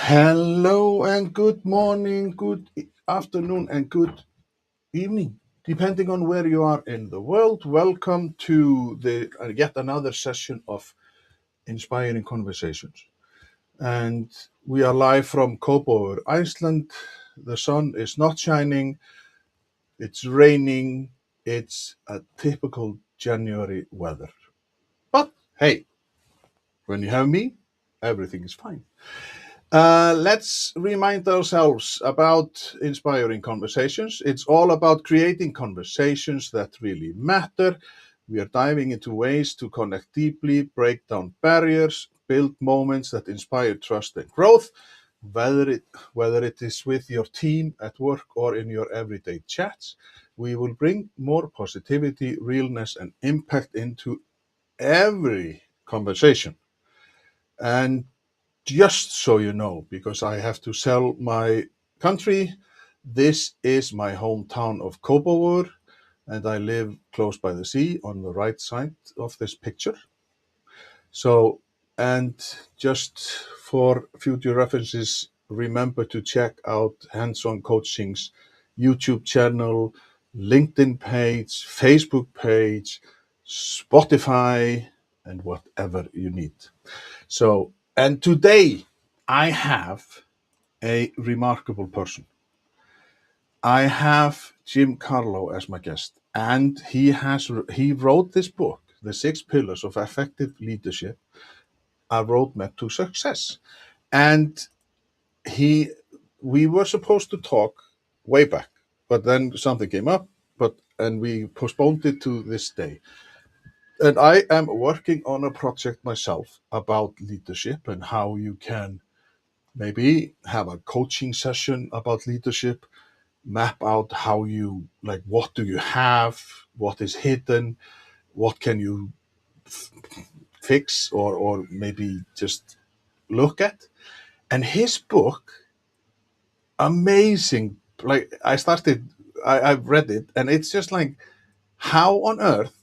Hello and good morning, good afternoon, and good evening, depending on where you are in the world. Welcome to the yet another session of Inspiring Conversations. And we are live from Kópavogur, Iceland. The sun is not shining, it's raining, it's a typical January weather. But hey, when you have me, everything is fine. Let's remind ourselves about inspiring conversations. It's all about creating conversations that really matter. We are diving into ways to connect deeply, break down barriers, build moments that inspire trust and growth, whether it is with your team at work or in your everyday chats. We will bring more positivity, realness, and impact into every conversation. And just so you know, because I have to sell my country, this is my hometown of Kópavogur, and I live close by the sea on the right side of this picture. So, and just for future references, remember to check out Hands-On Coaching's YouTube channel, LinkedIn page, Facebook page, Spotify, and whatever you need. So, and today I have a remarkable person. I have Jim Carlough as my guest, and he wrote this book, The 6 Pillars of Effective Leadership, a roadmap to success. And we were supposed to talk way back, but then something came up, and we postponed it to this day. And I am working on a project myself about leadership and how you can maybe have a coaching session about leadership, map out how you, like, what do you have, what is hidden, what can you fix or maybe just look at. And his book, amazing. Like, I've read it, and it's just like, how on earth,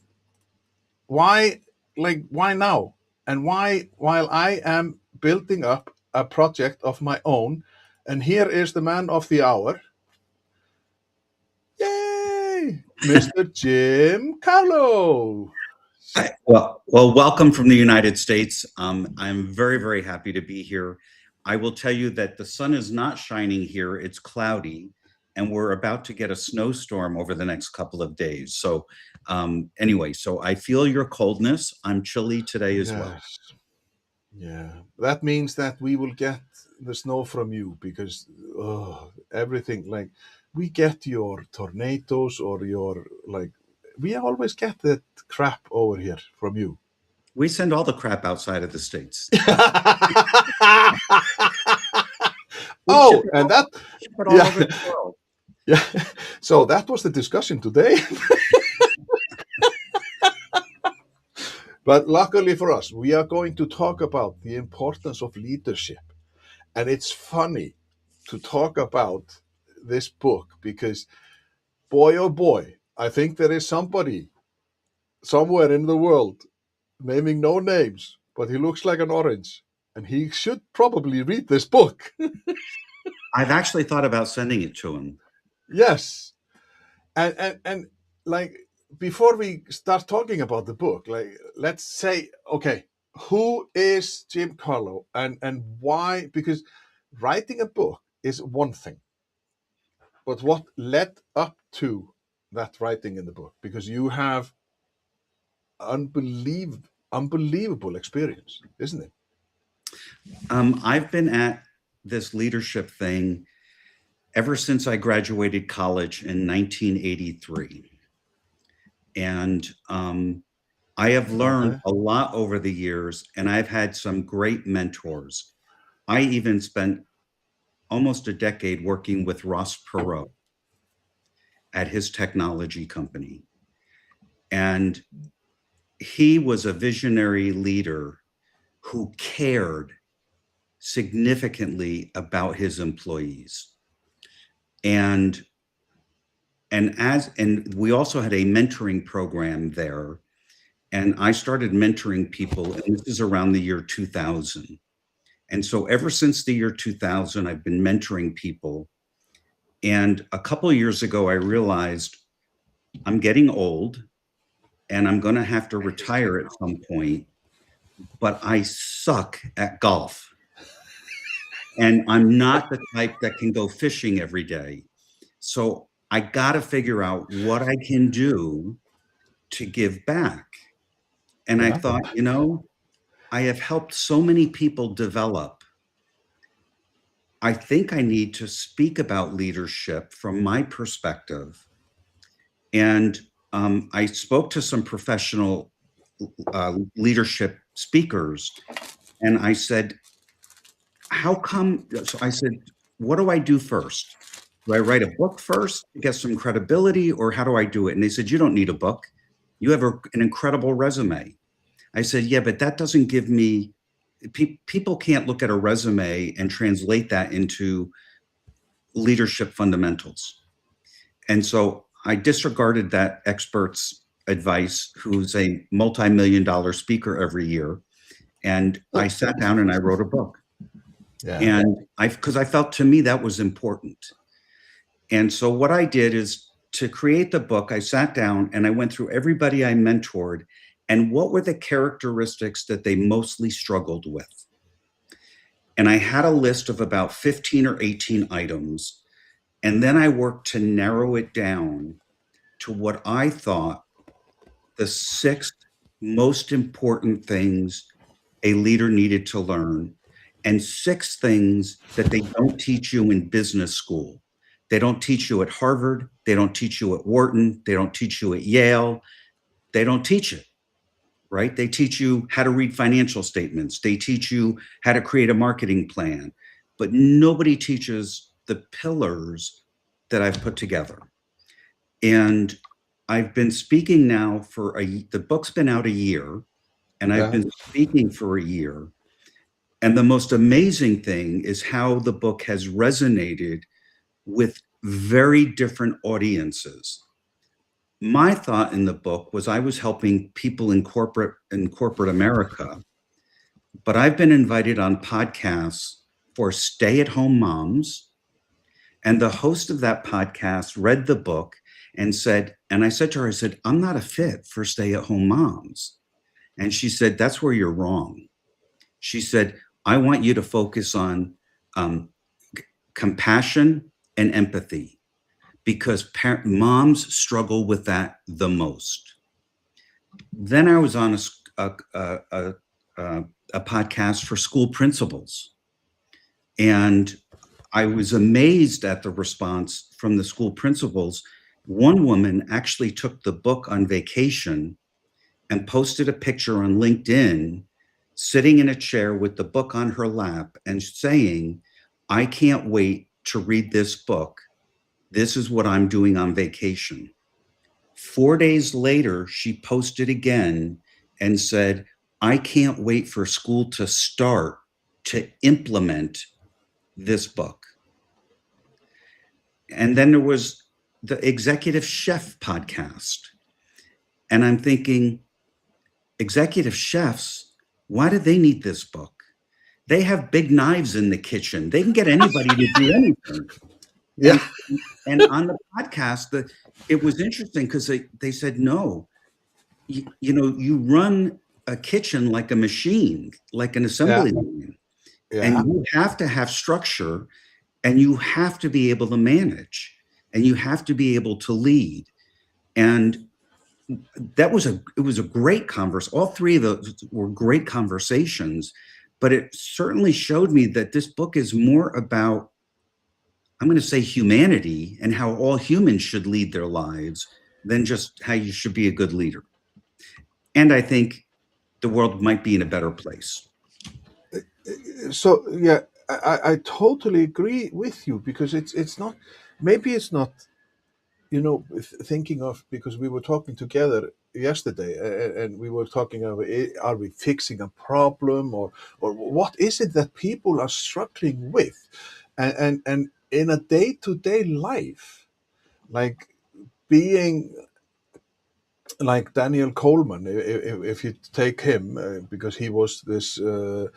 why now? And why, while I am building up a project of my own, and here is the man of the hour. Yay! Mr. Jim Carlough. Well, welcome from the United States. I'm very, very happy to be here. I will tell you that the sun is not shining here. It's cloudy, and we're about to get a snowstorm over the next couple of days. So anyway, so I feel your coldness. I'm chilly today as well. Yeah, that means that we will get the snow from you, because everything, like, we get your tornadoes or your, like, we always get that crap over here from you. We send all the crap outside of the States. Oh, and that, ship it all over the world. Yeah. So that was the discussion today. But luckily for us, we are going to talk about the importance of leadership. And it's funny to talk about this book because, boy, oh boy, I think there is somebody somewhere in the world, naming no names, but he looks like an orange, and he should probably read this book. I've actually thought about sending it to him. Yes. And like, before we start talking about the book, like, let's say, okay, who is Jim Carlough and why? Because writing a book is one thing, but what led up to that writing in the book? Because you have unbelievable experience, isn't it? I've been at this leadership thing ever since I graduated college in 1983. And I have learned Okay. a lot over the years, and I've had some great mentors. I even spent almost a decade working with Ross Perot at his technology company. And he was a visionary leader who cared significantly about his employees. And and we also had a mentoring program there. And I started mentoring people, and this is around the year 2000. And so ever since the year 2000, I've been mentoring people. And a couple of years ago, I realized I'm getting old and I'm going to have to retire at some point, but I suck at golf. And I'm not the type that can go fishing every day. So I got to figure out what I can do to give back. And I Yeah. thought, I have helped so many people develop. I think I need to speak about leadership from my perspective. And I spoke to some professional leadership speakers, and I said, how come? So I said, what do I do first? Do I write a book first to get some credibility, or how do I do it? And they said, you don't need a book. You have an incredible resume. I said, yeah, but that doesn't give me, people can't look at a resume and translate that into leadership fundamentals. And so I disregarded that expert's advice, who's a multi-million dollar speaker every year. And I sat down and I wrote a book. Yeah. And because I felt, to me, that was important. And so what I did is, to create the book, I sat down and I went through everybody I mentored and what were the characteristics that they mostly struggled with. And I had a list of about 15 or 18 items. And then I worked to narrow it down to what I thought the 6 most important things a leader needed to learn, and 6 things that they don't teach you in business school. They don't teach you at Harvard. They don't teach you at Wharton. They don't teach you at Yale. They don't teach it, right? They teach you how to read financial statements. They teach you how to create a marketing plan, but nobody teaches the pillars that I've put together. And I've been speaking now the book's been out a year, and I've been speaking for a year. And the most amazing thing is how the book has resonated with very different audiences. My thought in the book was I was helping people in corporate America, but I've been invited on podcasts for stay-at-home moms. And the host of that podcast read the book and I said to her, I said, I'm not a fit for stay-at-home moms. And she said, that's where you're wrong. She said, I want you to focus on compassion and empathy, because moms struggle with that the most. Then I was on a podcast for school principals, and I was amazed at the response from the school principals. One woman actually took the book on vacation and posted a picture on LinkedIn, sitting in a chair with the book on her lap and saying, I can't wait to read this book. This is what I'm doing on vacation. 4 days later, she posted again and said, I can't wait for school to start to implement this book. And then there was the Executive Chef podcast. And I'm thinking, executive chefs, why do they need this book? They have big knives in the kitchen. They can get anybody to do anything. Yeah. And on the podcast, it was interesting because they said, no, you run a kitchen like a machine, like an assembly line. Yeah. And you have to have structure, and you have to be able to manage, and you have to be able to lead. And it was a great conversation. All 3 of those were great conversations, but it certainly showed me that this book is more about, I'm going to say, humanity and how all humans should lead their lives than just how you should be a good leader. And I think the world might be in a better place. So yeah, I totally agree with you, because it's not, maybe it's not, thinking of, because we were talking together yesterday, and we were talking of, are we fixing a problem, or what is it that people are struggling with, and in a day-to-day life, like being like Daniel Coleman, if you take him, because he was this uh,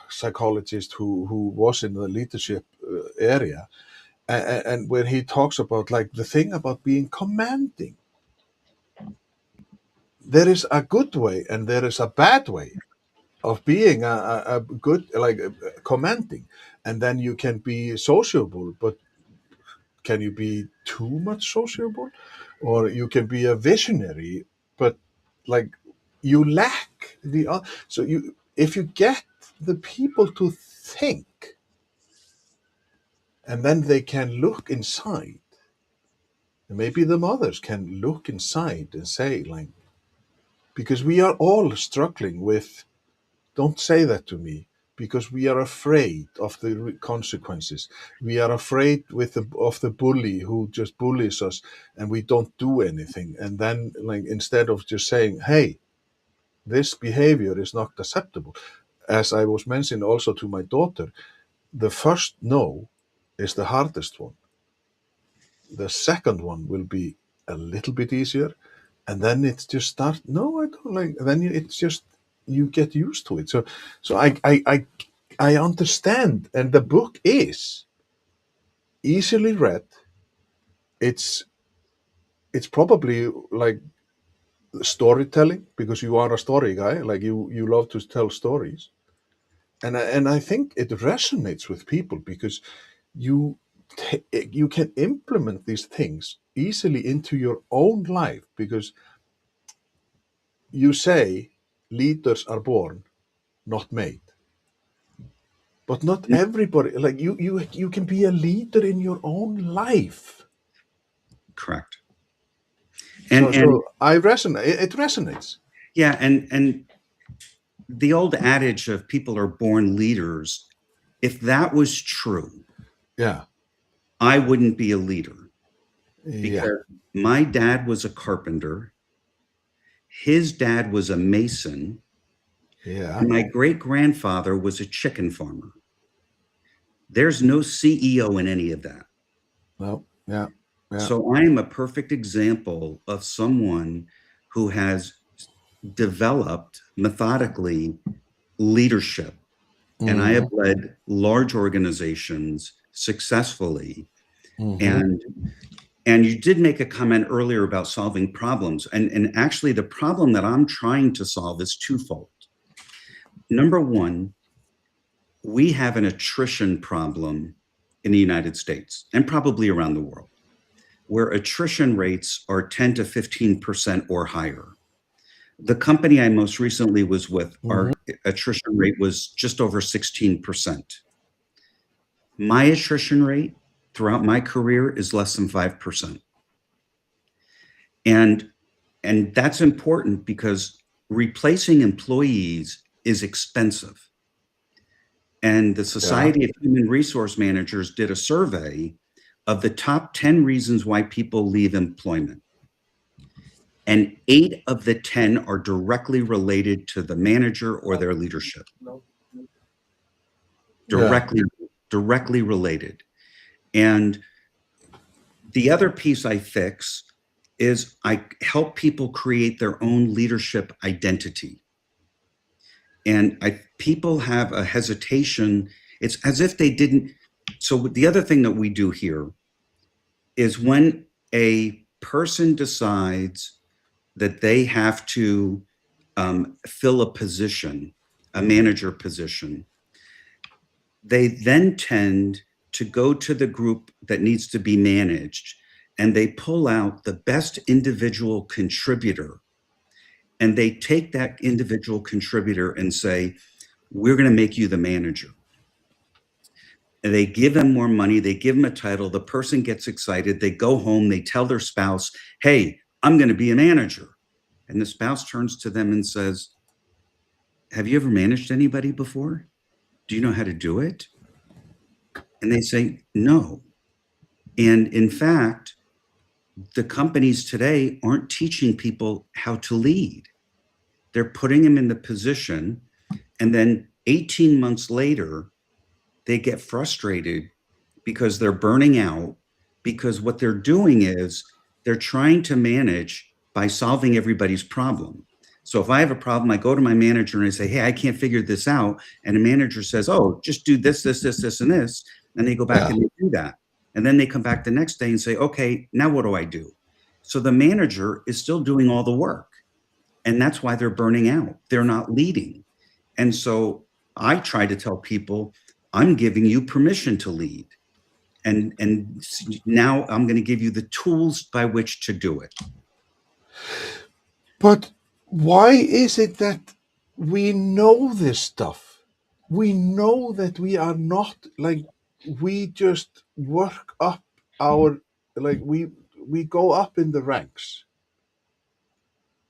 psychologist who was in the leadership area, and when he talks about, like, the thing about being commanding, there is a good way and there is a bad way of being a good, like, commanding, and then you can be sociable, but can you be too much sociable, or you can be a visionary, but, like, you lack so you, if you get the people to think, and then they can look inside, and maybe the mothers can look inside and say, like, because we are all struggling with, don't say that to me, because we are afraid of the consequences. We are afraid of the bully who just bullies us, and we don't do anything. And then, like, instead of just saying, hey, this behavior is not acceptable, as I was mentioning also to my daughter, the first no is the hardest one. The second one will be a little bit easier, and then it's just start. No, I don't like. Then it's just, you get used to it. So I understand, and the book is easily read. It's it's probably like storytelling, because you are a story guy. Like, you love to tell stories, and I think it resonates with people, because you you can implement these things easily into your own life, because you say leaders are born, not made. But not everybody, like, you can be a leader in your own life. Correct. So And I resonate. It resonates. yeah, and the old adage of people are born leaders, if that was true, Yeah, I wouldn't be a leader, yeah, because my dad was a carpenter, his dad was a mason, yeah. and my great grandfather was a chicken farmer. There's no CEO in any of that. No, yeah, yeah. So I am a perfect example of someone who has developed methodically leadership, and I have Hmm. led large organizations successfully. Hmm. And you did make a comment earlier about solving problems, and actually the problem that I'm trying to solve is twofold. Number one, we have an attrition problem in the United States and probably around the world, where attrition rates are 10 to 15% or higher. The company I most recently was with, Hmm. our attrition rate was just over 16%. My attrition rate throughout my career is less than 5%. And that's important because replacing employees is expensive. And the Yeah. Society of Human Resource Managers did a survey of the top 10 reasons why people leave employment. And 8 of the 10 are directly related to the manager or their leadership. Yeah. Directly directly related. And the other piece I fix is I help people create their own leadership identity. And people have a hesitation. It's as if they didn't. So the other thing that we do here is when a person decides that they have to fill a position, a manager position, they then tend to go to the group that needs to be managed, and they pull out the best individual contributor, and they take that individual contributor and say, we're going to make you the manager. And they give them more money, they give them a title, the person gets excited, they go home, they tell their spouse, hey, I'm going to be a manager. And the spouse turns to them and says, have you ever managed anybody before? Do you know how to do it? And they say, no. And in fact, the companies today aren't teaching people how to lead. They're putting them in the position, and then 18 months later, they get frustrated because they're burning out, because what they're doing is they're trying to manage by solving everybody's problem. So if I have a problem, I go to my manager and I say, hey, I can't figure this out. And the manager says, oh, just do this, this, this, this, and this. And they go back Yeah. and they do that. And then they come back the next day and say, okay, now what do I do? So the manager is still doing all the work. And that's why they're burning out. They're not leading. And so I try to tell people, I'm giving you permission to lead. And now I'm going to give you the tools by which to do it. But why is it that we know this stuff? We know that we are not like, we just work up our, like we go up in the ranks,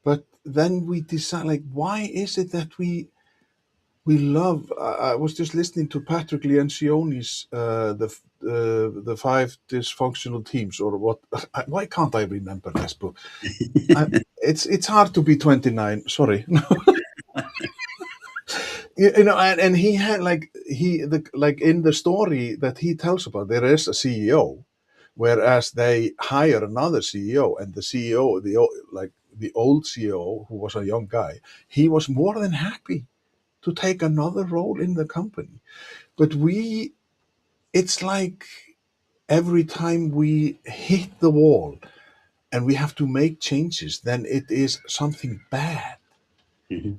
but then we decide, like, why is it that we love? I was just listening to Patrick Lencioni's the five dysfunctional teams, or what? Why can't I remember this book? It's hard to be 29. Sorry. You know, and he had like like in the story that he tells about, there is a CEO, whereas they hire another CEO, and the CEO, like the old CEO, who was a young guy, he was more than happy to take another role in the company. But it's like every time we hit the wall and we have to make changes, then it is something bad. Mhm.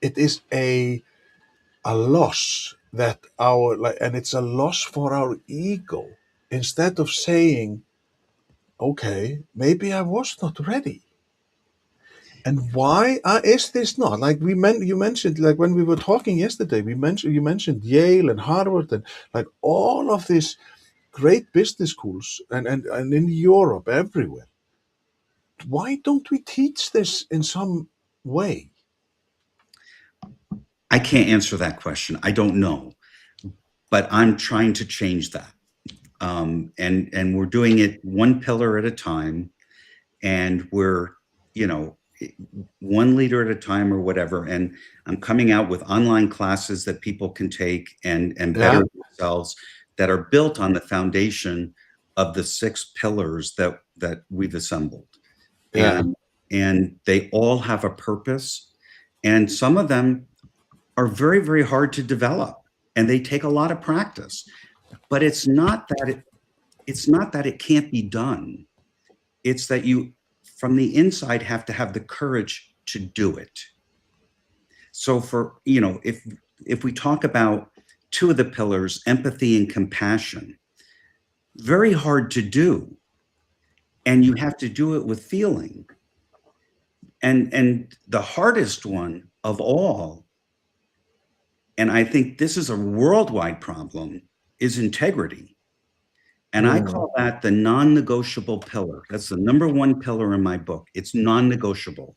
It is a loss that our, like, and it's a loss for our ego. Instead of saying, okay, maybe I was not ready. And why is this not like you mentioned, like when we were talking yesterday, you mentioned Yale and Harvard and like all of these great business schools, and in Europe everywhere. Why don't we teach this in some way? I can't answer that question. I don't know, but I'm trying to change that. And we're doing it one pillar at a time, and we're, you know, one leader at a time or whatever. And I'm coming out with online classes that people can take and Yeah, better themselves, that are built on the foundation of the six pillars that we've assembled. yeah. And they all have a purpose, and some of them are very, very hard to develop, and they take a lot of practice. But it's not that it can't be done. It's that you, from the inside, have to have the courage to do it. So for, you know, if we talk about two of the pillars, empathy and compassion, very hard to do. And you have to do it with feeling. And the hardest one of all, and I think this is a worldwide problem, is integrity. And I Mm. call that the non-negotiable pillar. That's the number one pillar in my book. It's non-negotiable.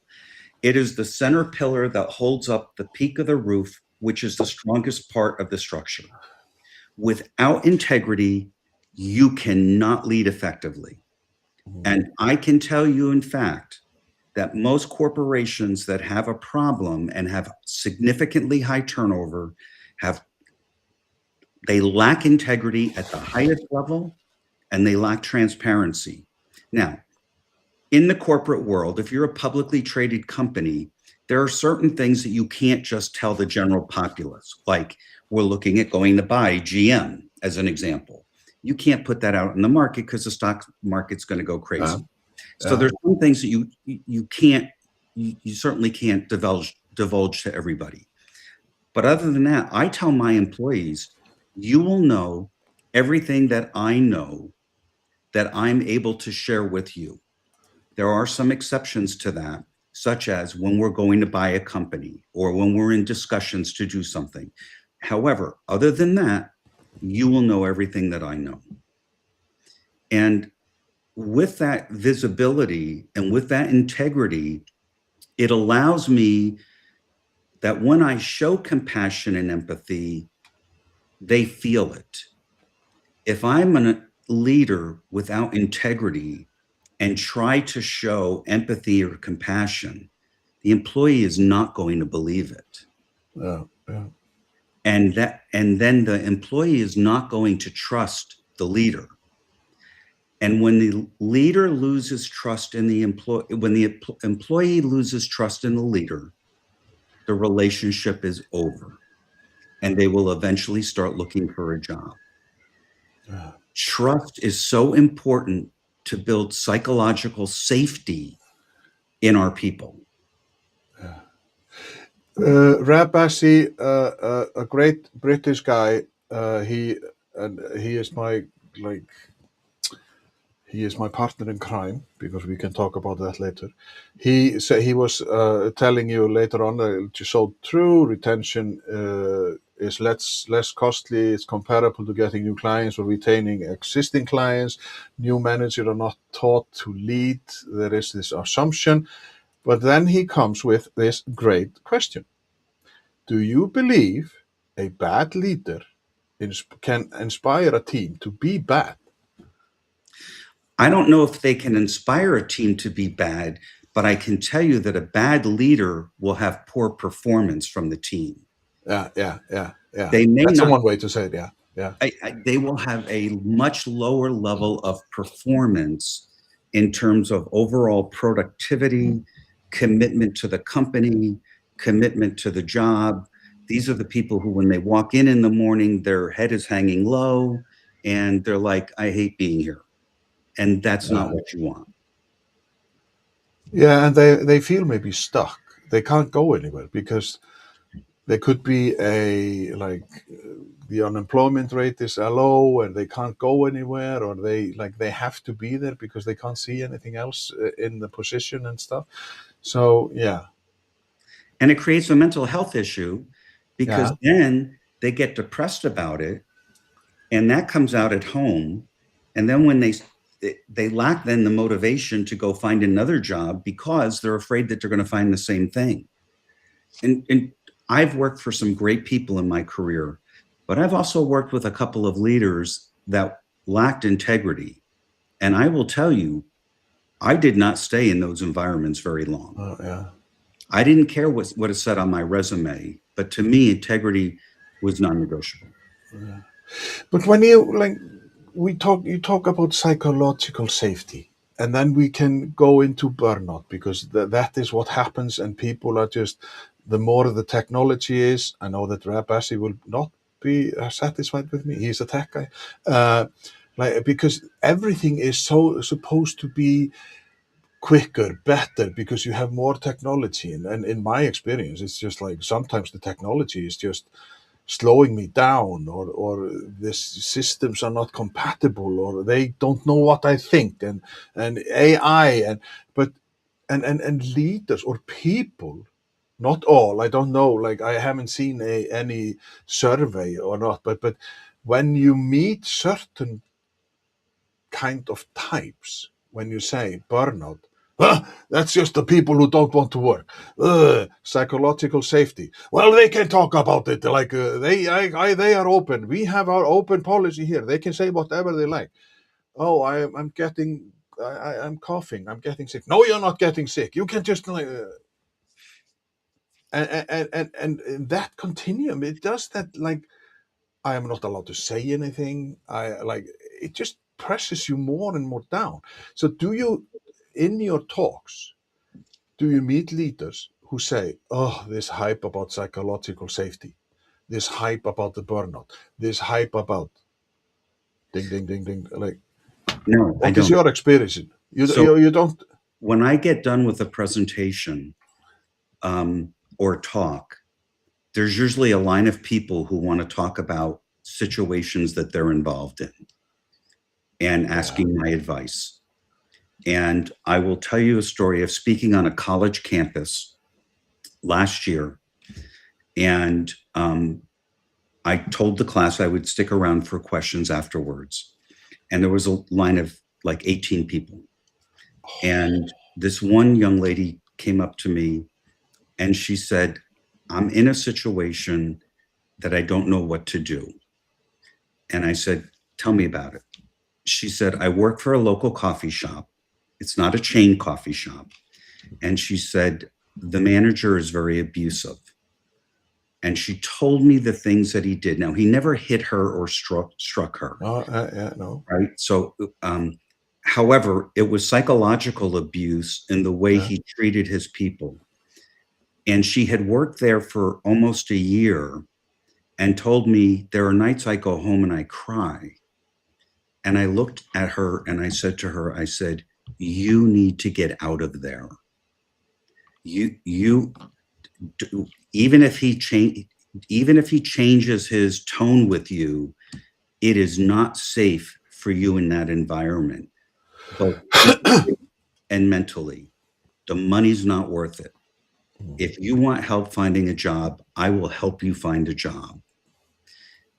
It is the center pillar that holds up the peak of the roof, which is the strongest part of the structure. Without integrity, you cannot lead effectively. And I can tell you, in fact, that most corporations that have a problem and have significantly high turnover have, they lack integrity at the highest level, and they lack transparency. Now, in the corporate world, if you're a publicly traded company, there are certain things that you can't just tell the general populace. Like, we're looking at going to buy GM as an example. You can't put that out in the market because the stock market's going to go Yeah, crazy. So yeah. there's some things that you can't, you certainly can't divulge to everybody. But other than that, I tell my employees, you will know everything that I know that I'm able to share with you. There are some exceptions to that, such as when we're going to buy a company or when we're in discussions to do something. However, other than that, you will know everything that I know. And with that visibility and with that integrity, it allows me that when I show compassion and empathy, they feel it. If I'm a leader without integrity and try to show empathy or compassion, the employee is not going to believe it. Yeah. And then the employee is not going to trust the leader. And when the leader loses trust in the employee, when the employee loses trust in the leader, the relationship is over, and they will eventually start looking for a job. Yeah. Trust is so important to build psychological safety in our people. Rab Bassi, a great British guy. He is my like he is my partner in crime, because we can talk about that later. He said he was telling you later on that it's so true. Retention is less costly. It's comparable to getting new clients or retaining existing clients. New managers are not taught to lead. There is this assumption, but then he comes with this great question: do you believe a bad leader can inspire a team to be bad? I don't know if they can inspire a team to be bad, but I can tell you that a bad leader will have poor performance from the team. Yeah. They may That's not, one way to say it. Yeah. they will have a much lower level of performance in terms of overall productivity, commitment to the company, commitment to the job. These are the people who, when they walk in the morning, their head is hanging low and they're like, I hate being here. And that's not what you want. Yeah, and they feel maybe stuck. They can't go anywhere because there could be a like the unemployment rate is low and they can't go anywhere, or they have to be there because they can't see anything else in the position and stuff. So yeah. And it creates a mental health issue because Yeah. then they get depressed about it, and that comes out at home. And then when they lack then the motivation to go find another job because they're afraid that they're going to find the same thing. And I've worked for some great people in my career, but I've also worked with a couple of leaders that lacked integrity. And I will tell you, I did not stay in those environments very long. Yeah. I didn't care what it said on my resume, but to me, integrity was non-negotiable. Yeah. But when you talk about psychological safety, and then we can go into burnout, because that is what happens, and people are just, the more the technology is, I know that Rabassi will not be satisfied with me. He's a tech guy, because everything is so supposed to be quicker, better, because you have more technology, and in my experience, it's just like sometimes the technology is just slowing me down, or the systems are not compatible, or they don't know what I think, and AI, but and leaders or people, not all, I don't know, like I haven't seen any survey or not, but when you meet certain kind of types, when you say burnout, that's just the people who don't want to work. Psychological safety. Well, they can talk about it like they are open. We have our open policy here. They can say whatever they like. Oh, I'm getting, I'm coughing. I'm getting sick. No, you're not getting sick. You can just like, and that continuum. It does that, like, I am not allowed to say anything. I like it just presses you more and more down. So do you, in your talks, do you meet leaders who say, oh, this hype about psychological safety, this hype about the burnout, this hype about ding, ding, ding, ding? Like, No, I what is don't. your experience? So You don't. when I get done with a presentation or talk, there's usually a line of people who want to talk about situations that they're involved in and asking my advice. And I will tell you a story of speaking on a college campus last year. And I told the class I would stick around for questions afterwards. And there was a line of like 18 people. And this one young lady came up to me and she said, I'm in a situation that I don't know what to do. And I said, tell me about it. She said, I work for a local coffee shop. It's not a chain coffee shop. And she said, the manager is very abusive. And she told me the things that he did. Now, he never hit her or struck her. Oh, yeah, no. Right. So, however, it was psychological abuse in the way Yeah. he treated his people. And she had worked there for almost a year and told me, there are nights I go home and I cry. And I looked at her and I said to her, I said, you need to get out of there. You do, even if he changes his tone with you, it is not safe for you in that environment, both physically and mentally. The money's not worth it. If you want help finding a job, I will help you find a job.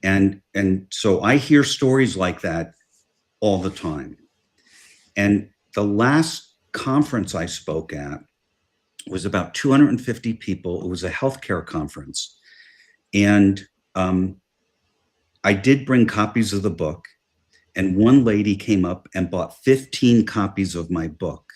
And so I hear stories like that all the time. And the last conference I spoke at was about 250 people. It was a healthcare conference. And I did bring copies of the book. And one lady came up and bought 15 copies of my book.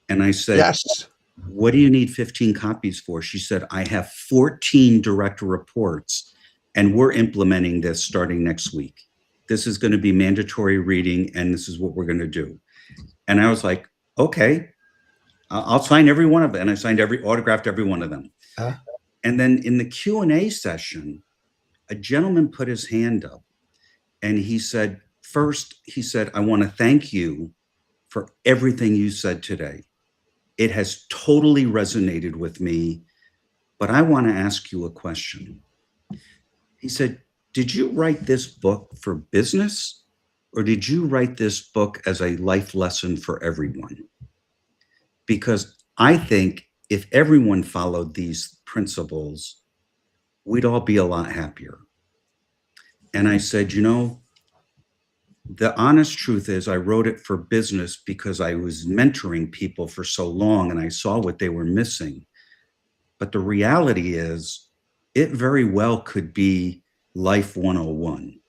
And I said, Yes. What do you need 15 copies for? She said, I have 14 direct reports and we're implementing this starting next week. This is going to be mandatory reading and this is what we're going to do. And I was like, okay, I'll sign every one of them. And I autographed every one of them. And then in the Q&A session, a gentleman put his hand up and he said, I want to thank you for everything you said today. It has totally resonated with me, but I want to ask you a question. He said, did you write this book for business or did you write this book as a life lesson for everyone? Because I think if everyone followed these principles, we'd all be a lot happier. And I said, the honest truth is I wrote it for business because I was mentoring people for so long and I saw what they were missing. But the reality is it very well could be life 101.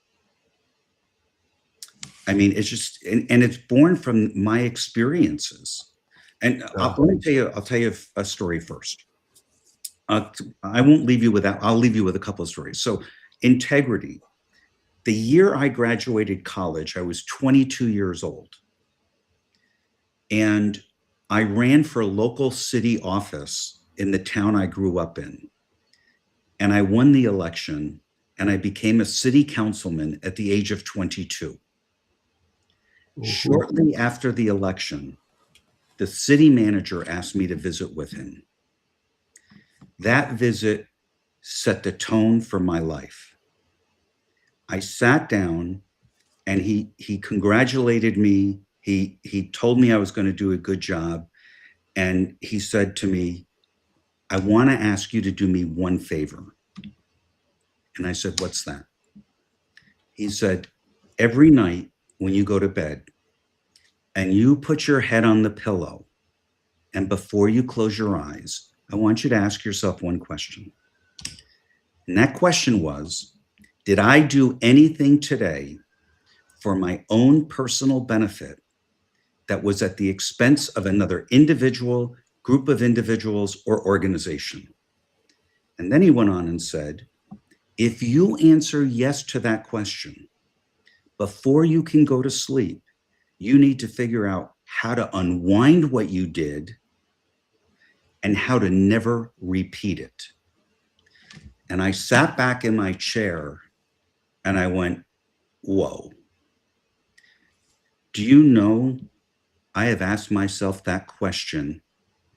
I mean, it's just, and it's born from my experiences. And I'll tell you a story first. I won't leave you with that. I'll leave you with a couple of stories. So integrity. The year I graduated college, I was 22 years old. And I ran for a local city office in the town I grew up in. And I won the election and I became a city councilman at the age of 22. Mm-hmm. Shortly after the election, the city manager asked me to visit with him. That visit set the tone for my life. I sat down and he congratulated me. He told me I was going to do a good job. And he said to me, I want to ask you to do me one favor. And I said, what's that? He said, every night when you go to bed and you put your head on the pillow and before you close your eyes, I want you to ask yourself one question. And that question was, did I do anything today for my own personal benefit that was at the expense of another individual, group of individuals, or organization? And then he went on and said, if you answer yes to that question, before you can go to sleep, you need to figure out how to unwind what you did and how to never repeat it. And I sat back in my chair and I went, whoa. Do you know, I have asked myself that question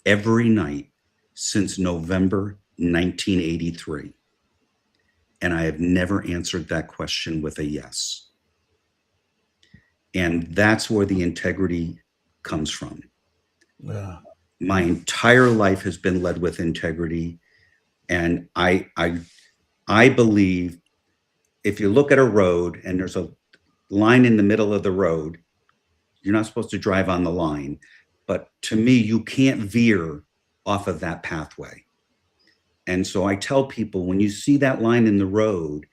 every night since November 1983. And I have never answered that question with a yes. And that's where the integrity comes from. Yeah. My entire life has been led with integrity. And I believe if you look at a road and there's a line in the middle of the road, you're not supposed to drive on the line. But to me, you can't veer off of that pathway. And so I tell people, when you see that line in the road,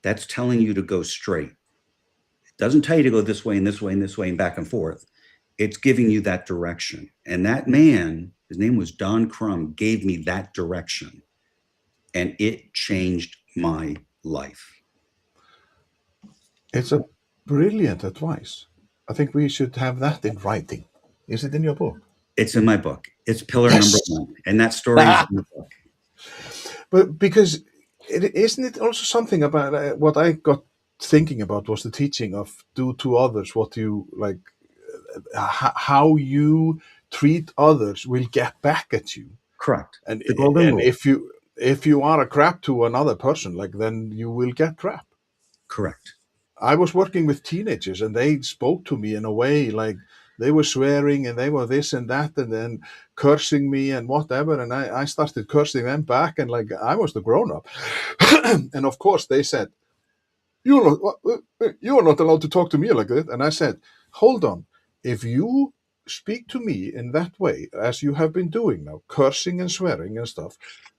that's telling you to go straight. It doesn't tell you to go this way and this way and this way and back and forth. It's giving you that direction. And that man, his name was Don Crum, gave me that direction. And it changed my life. It's a brilliant advice. I think we should have that in writing. Is it in your book? It's in my book. It's pillar number Yes. 1. And that story is in the book. But because isn't it also something about what I got thinking about was the teaching of do to others what you like, how you treat others will get back at you. Correct. And The golden and rule. if you are a crap to another person, like then you will get crap. Correct. I was working with teenagers and they spoke to me in a way like they were swearing and they were this and that and then cursing me and whatever. And I started cursing them back and like I was the grown up. And of course they said, you're not allowed to talk to me like that. And I said, hold on. If you speak to me in that way, as you have been doing now, cursing and swearing and stuff,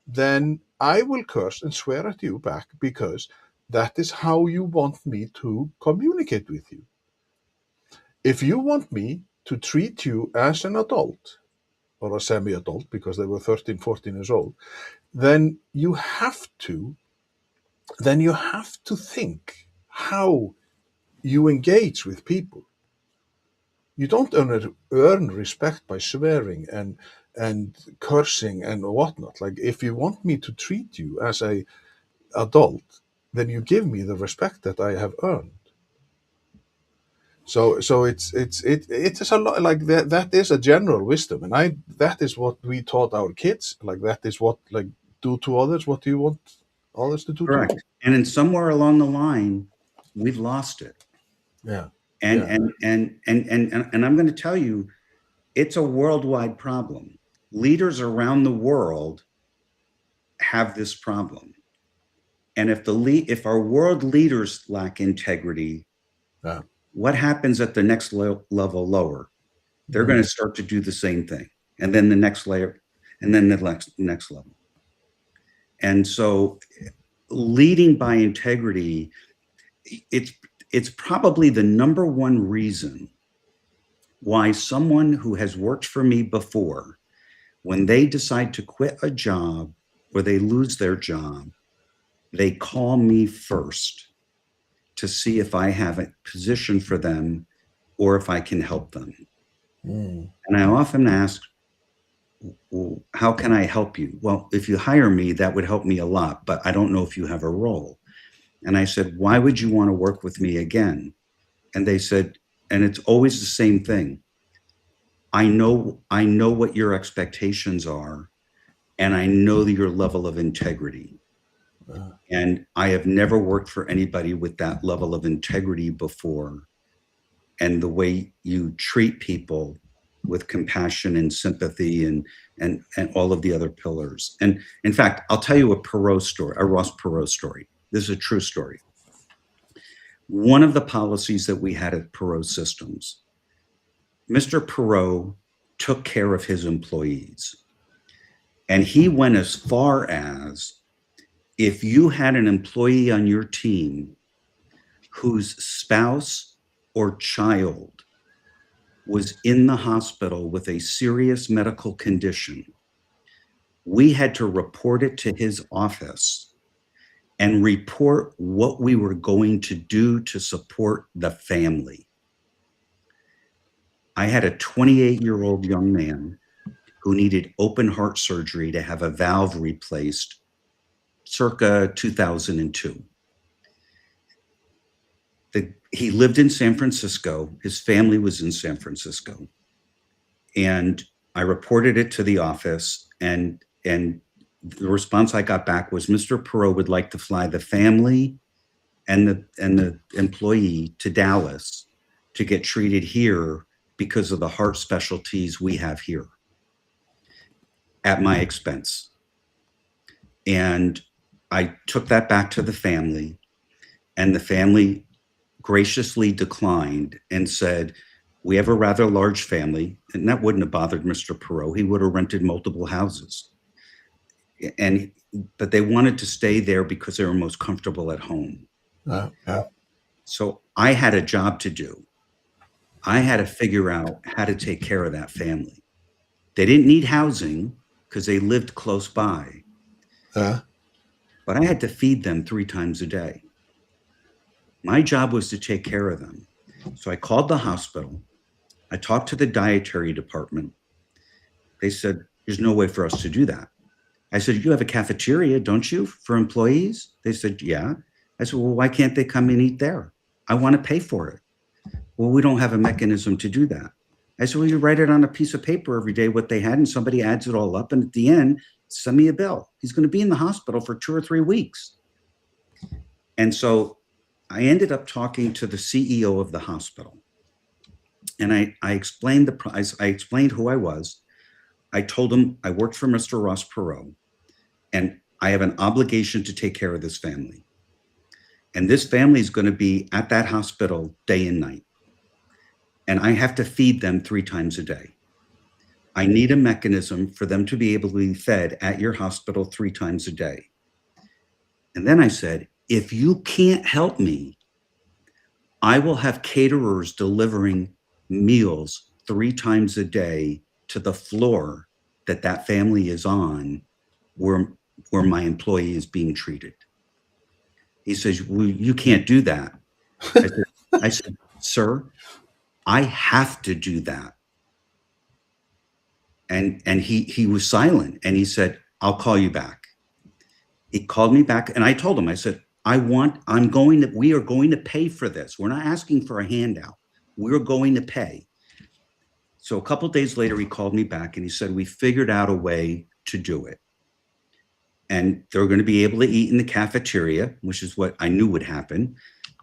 then I will curse and swear at you back because that is how you want me to communicate with you. If you want me to treat you as an adult or a semi-adult because they were 13, 14 years old, then you have to think how you engage with people. You don't earn respect by swearing and cursing and whatnot. Like if you want me to treat you as a adult, then you give me the respect that I have earned. So it is a lot like that. That is a general wisdom, and that is what we taught our kids. Like that is what like do to others what you want others to do to you. Correct. And then somewhere along the line, we've lost it. Yeah, And yeah. and I'm going to tell you, it's a worldwide problem. Leaders around the world have this problem. And if our world leaders lack integrity, Yeah. what happens at the next level lower? They're going to start to do the same thing, and then the next layer, and then the next level. And so, leading by integrity, it's probably the number one reason why someone who has worked for me before, when they decide to quit a job or they lose their job, they call me first to see if I have a position for them or if I can help them. Mm. And I often ask, well, how can I help you? Well, if you hire me, that would help me a lot, but I don't know if you have a role. And I said, why would you want to work with me again? And they said, and it's always the same thing. I know what your expectations are, and I know your level of integrity. And I have never worked for anybody with that level of integrity before. And the way you treat people with compassion and sympathy and all of the other pillars. And in fact, I'll tell you a Ross Perot story. This is a true story. One of the policies that we had at Perot Systems, Mr. Perot took care of his employees. And he went as far as, if you had an employee on your team whose spouse or child was in the hospital with a serious medical condition, we had to report it to his office and report what we were going to do to support the family. I had a 28-year-old young man who needed open heart surgery to have a valve replaced circa 2002. He lived in San Francisco. His family was in San Francisco. And I reported it to the office, and the response I got back was, Mr. Perot would like to fly the family and the employee to Dallas to get treated here because of the heart specialties we have here at my expense. And I took that back to the family, and the family graciously declined and said, We have a rather large family, and that wouldn't have bothered Mr. Perot. He would have rented multiple houses. And but they wanted to stay there because they were most comfortable at home. Yeah. So I had a job to do. I had to figure out how to take care of that family. They didn't need housing because they lived close by, Yeah. but I had to feed them 3 times a day. My job was to take care of them. So I called the hospital. I talked to the dietary department. They said, there's no way for us to do that. I said, you have a cafeteria, don't you, for employees? They said, yeah. I said, well, why can't they come and eat there? I want to pay for it. Well, we don't have a mechanism to do that. I said, well, you write it on a piece of paper every day what they had, and somebody adds it all up. And at the end, send me a bill. He's going to be in the hospital for 2 or 3 weeks. And so I ended up talking to the CEO of the hospital. And I explained the price. I explained who I was. I told him I worked for Mr. Ross Perot, and I have an obligation to take care of this family. And this family is going to be at that hospital day and night. And I have to feed them 3 times a day. I need a mechanism for them to be able to be fed at your hospital 3 times a day. And then I said, if you can't help me, I will have caterers delivering meals 3 times a day to the floor that family is on, where my employee is being treated. He says, well, you can't do that. I said, sir, I have to do that. And he was silent, and he said, I'll call you back. He called me back, and I told him, I said, we are going to pay for this. We're not asking for a handout. We're going to pay. So a couple of days later, he called me back and he said, we figured out a way to do it. And they're going to be able to eat in the cafeteria, which is what I knew would happen.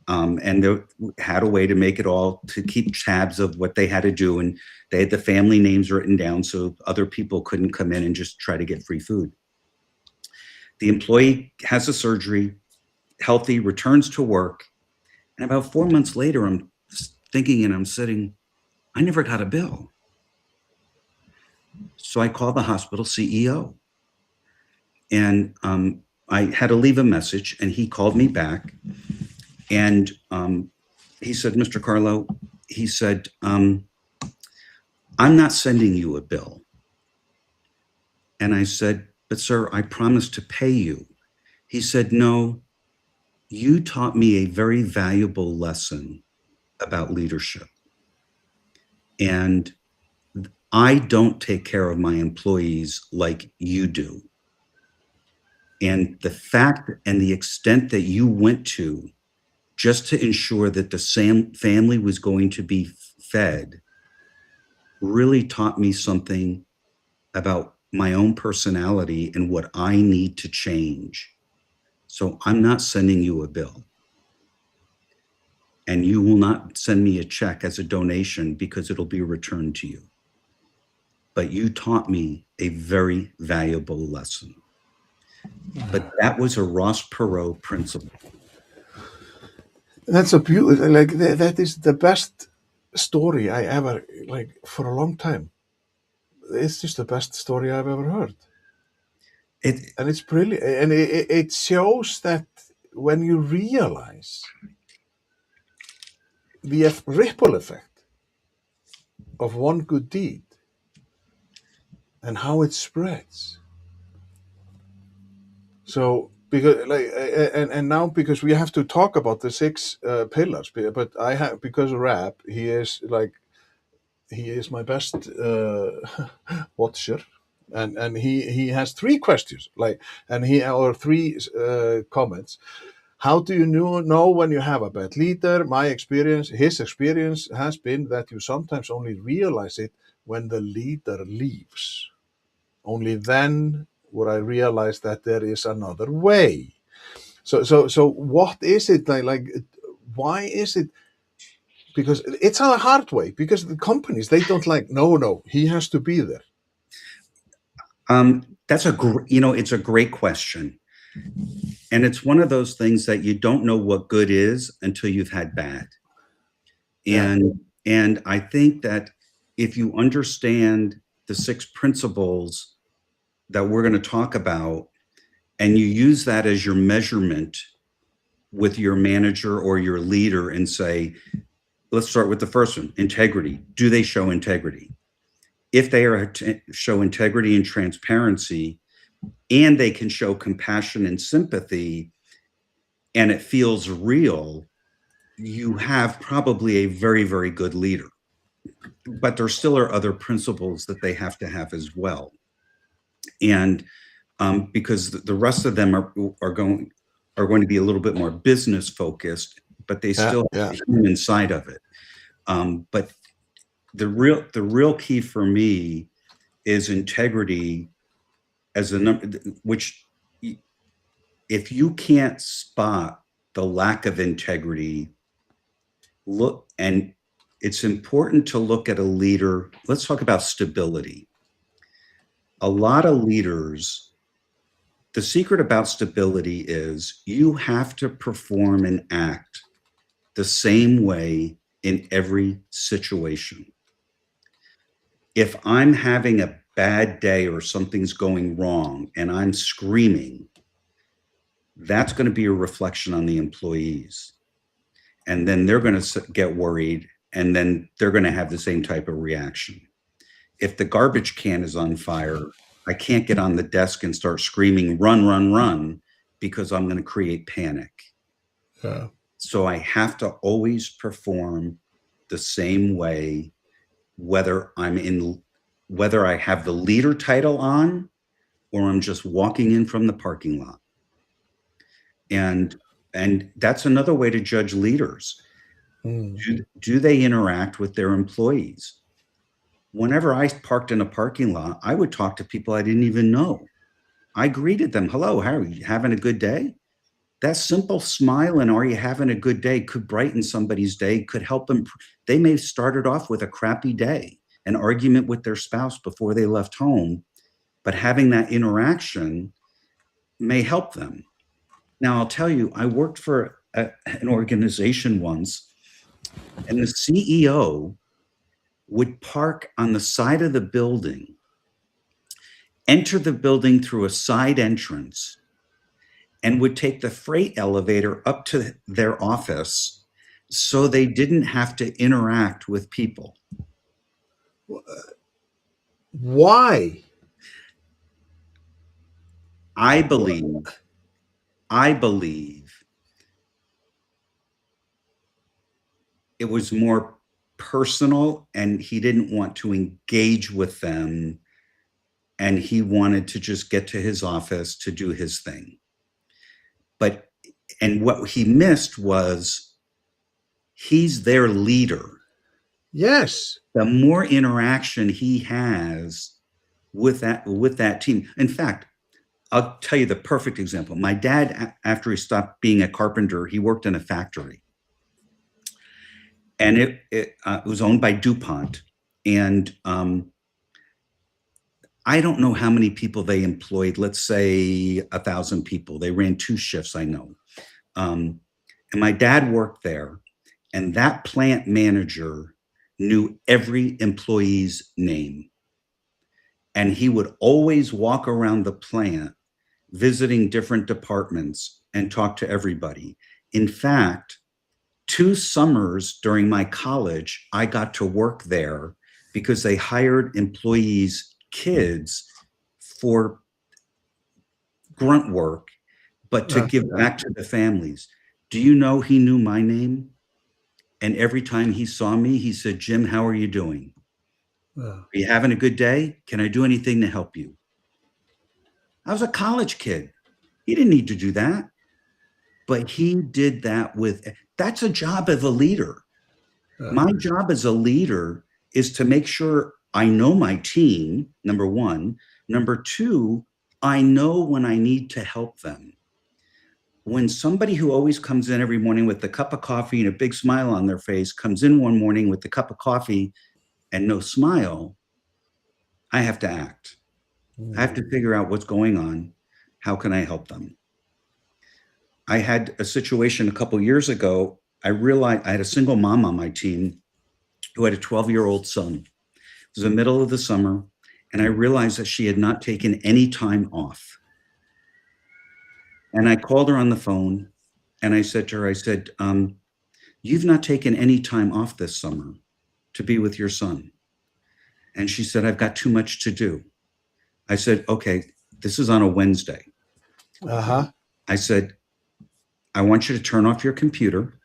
And they had a way to make it all, to keep tabs of what they had to do. And they had the family names written down so other people couldn't come in and just try to get free food. The employee has a surgery, healthy, returns to work. And about 4 months later, I'm thinking and I'm sitting, I never got a bill. So I called the hospital CEO. And I had to leave a message, and he called me back. And he said, Mr. Carlough, he said, I'm not sending you a bill. And I said, but sir, I promised to pay you. He said, no, you taught me a very valuable lesson about leadership. And I don't take care of my employees like you do. And the fact and the extent that you went to just to ensure that the same family was going to be fed really taught me something about my own personality and what I need to change. So I'm not sending you a bill. And you will not send me a check as a donation because it'll be returned to you. But you taught me a very valuable lesson. But that was a Ross Perot principle. That's a beautiful, like that is the best story I ever, like, for a long time. It's just the best story I've ever heard. And it's brilliant. And it shows that when you realize the ripple effect of one good deed and how it spreads. So, because and now, because we have to talk about the 6 pillars, but I have, because of Rap, he is my best watcher, and he has 3 questions, like, and he or 3 comments. How do you know when you have a bad leader? His experience has been that you sometimes only realize it when the leader leaves. Only then would I realize that there is another way. So what is it like? Why is it? Because it's a hard way. Because the companies, they don't like. No, he has to be there. That's it's a great question. And it's one of those things that you don't know what good is until you've had bad. Yeah. And And I think that if you understand the 6 principles that we're going to talk about, and you use that as your measurement with your manager or your leader and say, let's start with the first one, integrity. Do they show integrity? If they show integrity and transparency, and they can show compassion and sympathy, and it feels real, you have probably a very, very good leader. But there still are other principles that they have to have as well. And because the rest of them are going to be a little bit more business focused, but they still have the human side of it. But the real key for me is integrity as a number, which if you can't spot the lack of integrity, look, and it's important to look at a leader. Let's talk about stability. A lot of leaders, the secret about stability is you have to perform and act the same way in every situation. If I'm having a bad day or something's going wrong and I'm screaming, that's going to be a reflection on the employees. And then they're going to get worried, and then they're going to have the same type of reaction. If the garbage can is on fire, I can't get on the desk and start screaming, run, run, run, because I'm going to create panic. Yeah. So I have to always perform the same way, whether I have the leader title on or I'm just walking in from the parking lot. And that's another way to judge leaders. Do they interact with their employees? Whenever I parked in a parking lot, I would talk to people I didn't even know. I greeted them. Hello, how are you? Having a good day? That simple smile and are you having a good day could brighten somebody's day, could help them. They may have started off with a crappy day, an argument with their spouse before they left home, but having that interaction may help them. Now, I'll tell you, I worked for an organization once, and the CEO would park on the side of the building, enter the building through a side entrance, and would take the freight elevator up to their office so they didn't have to interact with people. Why? I believe it was more personal, and he didn't want to engage with them, and he wanted to just get to his office to do his thing. And what he missed was he's their leader. Yes. The more interaction he has with that team. In fact, I'll tell you the perfect example. My dad, after he stopped being a carpenter, he worked in a factory. And it was owned by DuPont. And I don't know how many people they employed. Let's say 1,000 people. They ran 2 shifts, I know. And my dad worked there. And that plant manager knew every employee's name. And he would always walk around the plant, visiting different departments and talk to everybody. In fact, 2 summers during my college, I got to work there because they hired employees' kids for grunt work, but to give back to the families. Do you know he knew my name? And every time he saw me, he said, Jim, how are you doing? Are you having a good day? Can I do anything to help you? I was a college kid. He didn't need to do that. But he did that that's a job of a leader. My job as a leader is to make sure I know my team, number one. Number two, I know when I need to help them. When somebody who always comes in every morning with a cup of coffee and a big smile on their face comes in one morning with the cup of coffee and no smile, I have to act. I have to figure out what's going on. How can I help them? I had a situation a couple years ago. I realized I had a single mom on my team who had a 12-year-old son. It was the middle of the summer, and I realized that she had not taken any time off. And I called her on the phone, and I said to her, I said, you've not taken any time off this summer to be with your son. And she said, I've got too much to do. I said, okay, this is on a Wednesday. Uh-huh. I said, I want you to turn off your computer.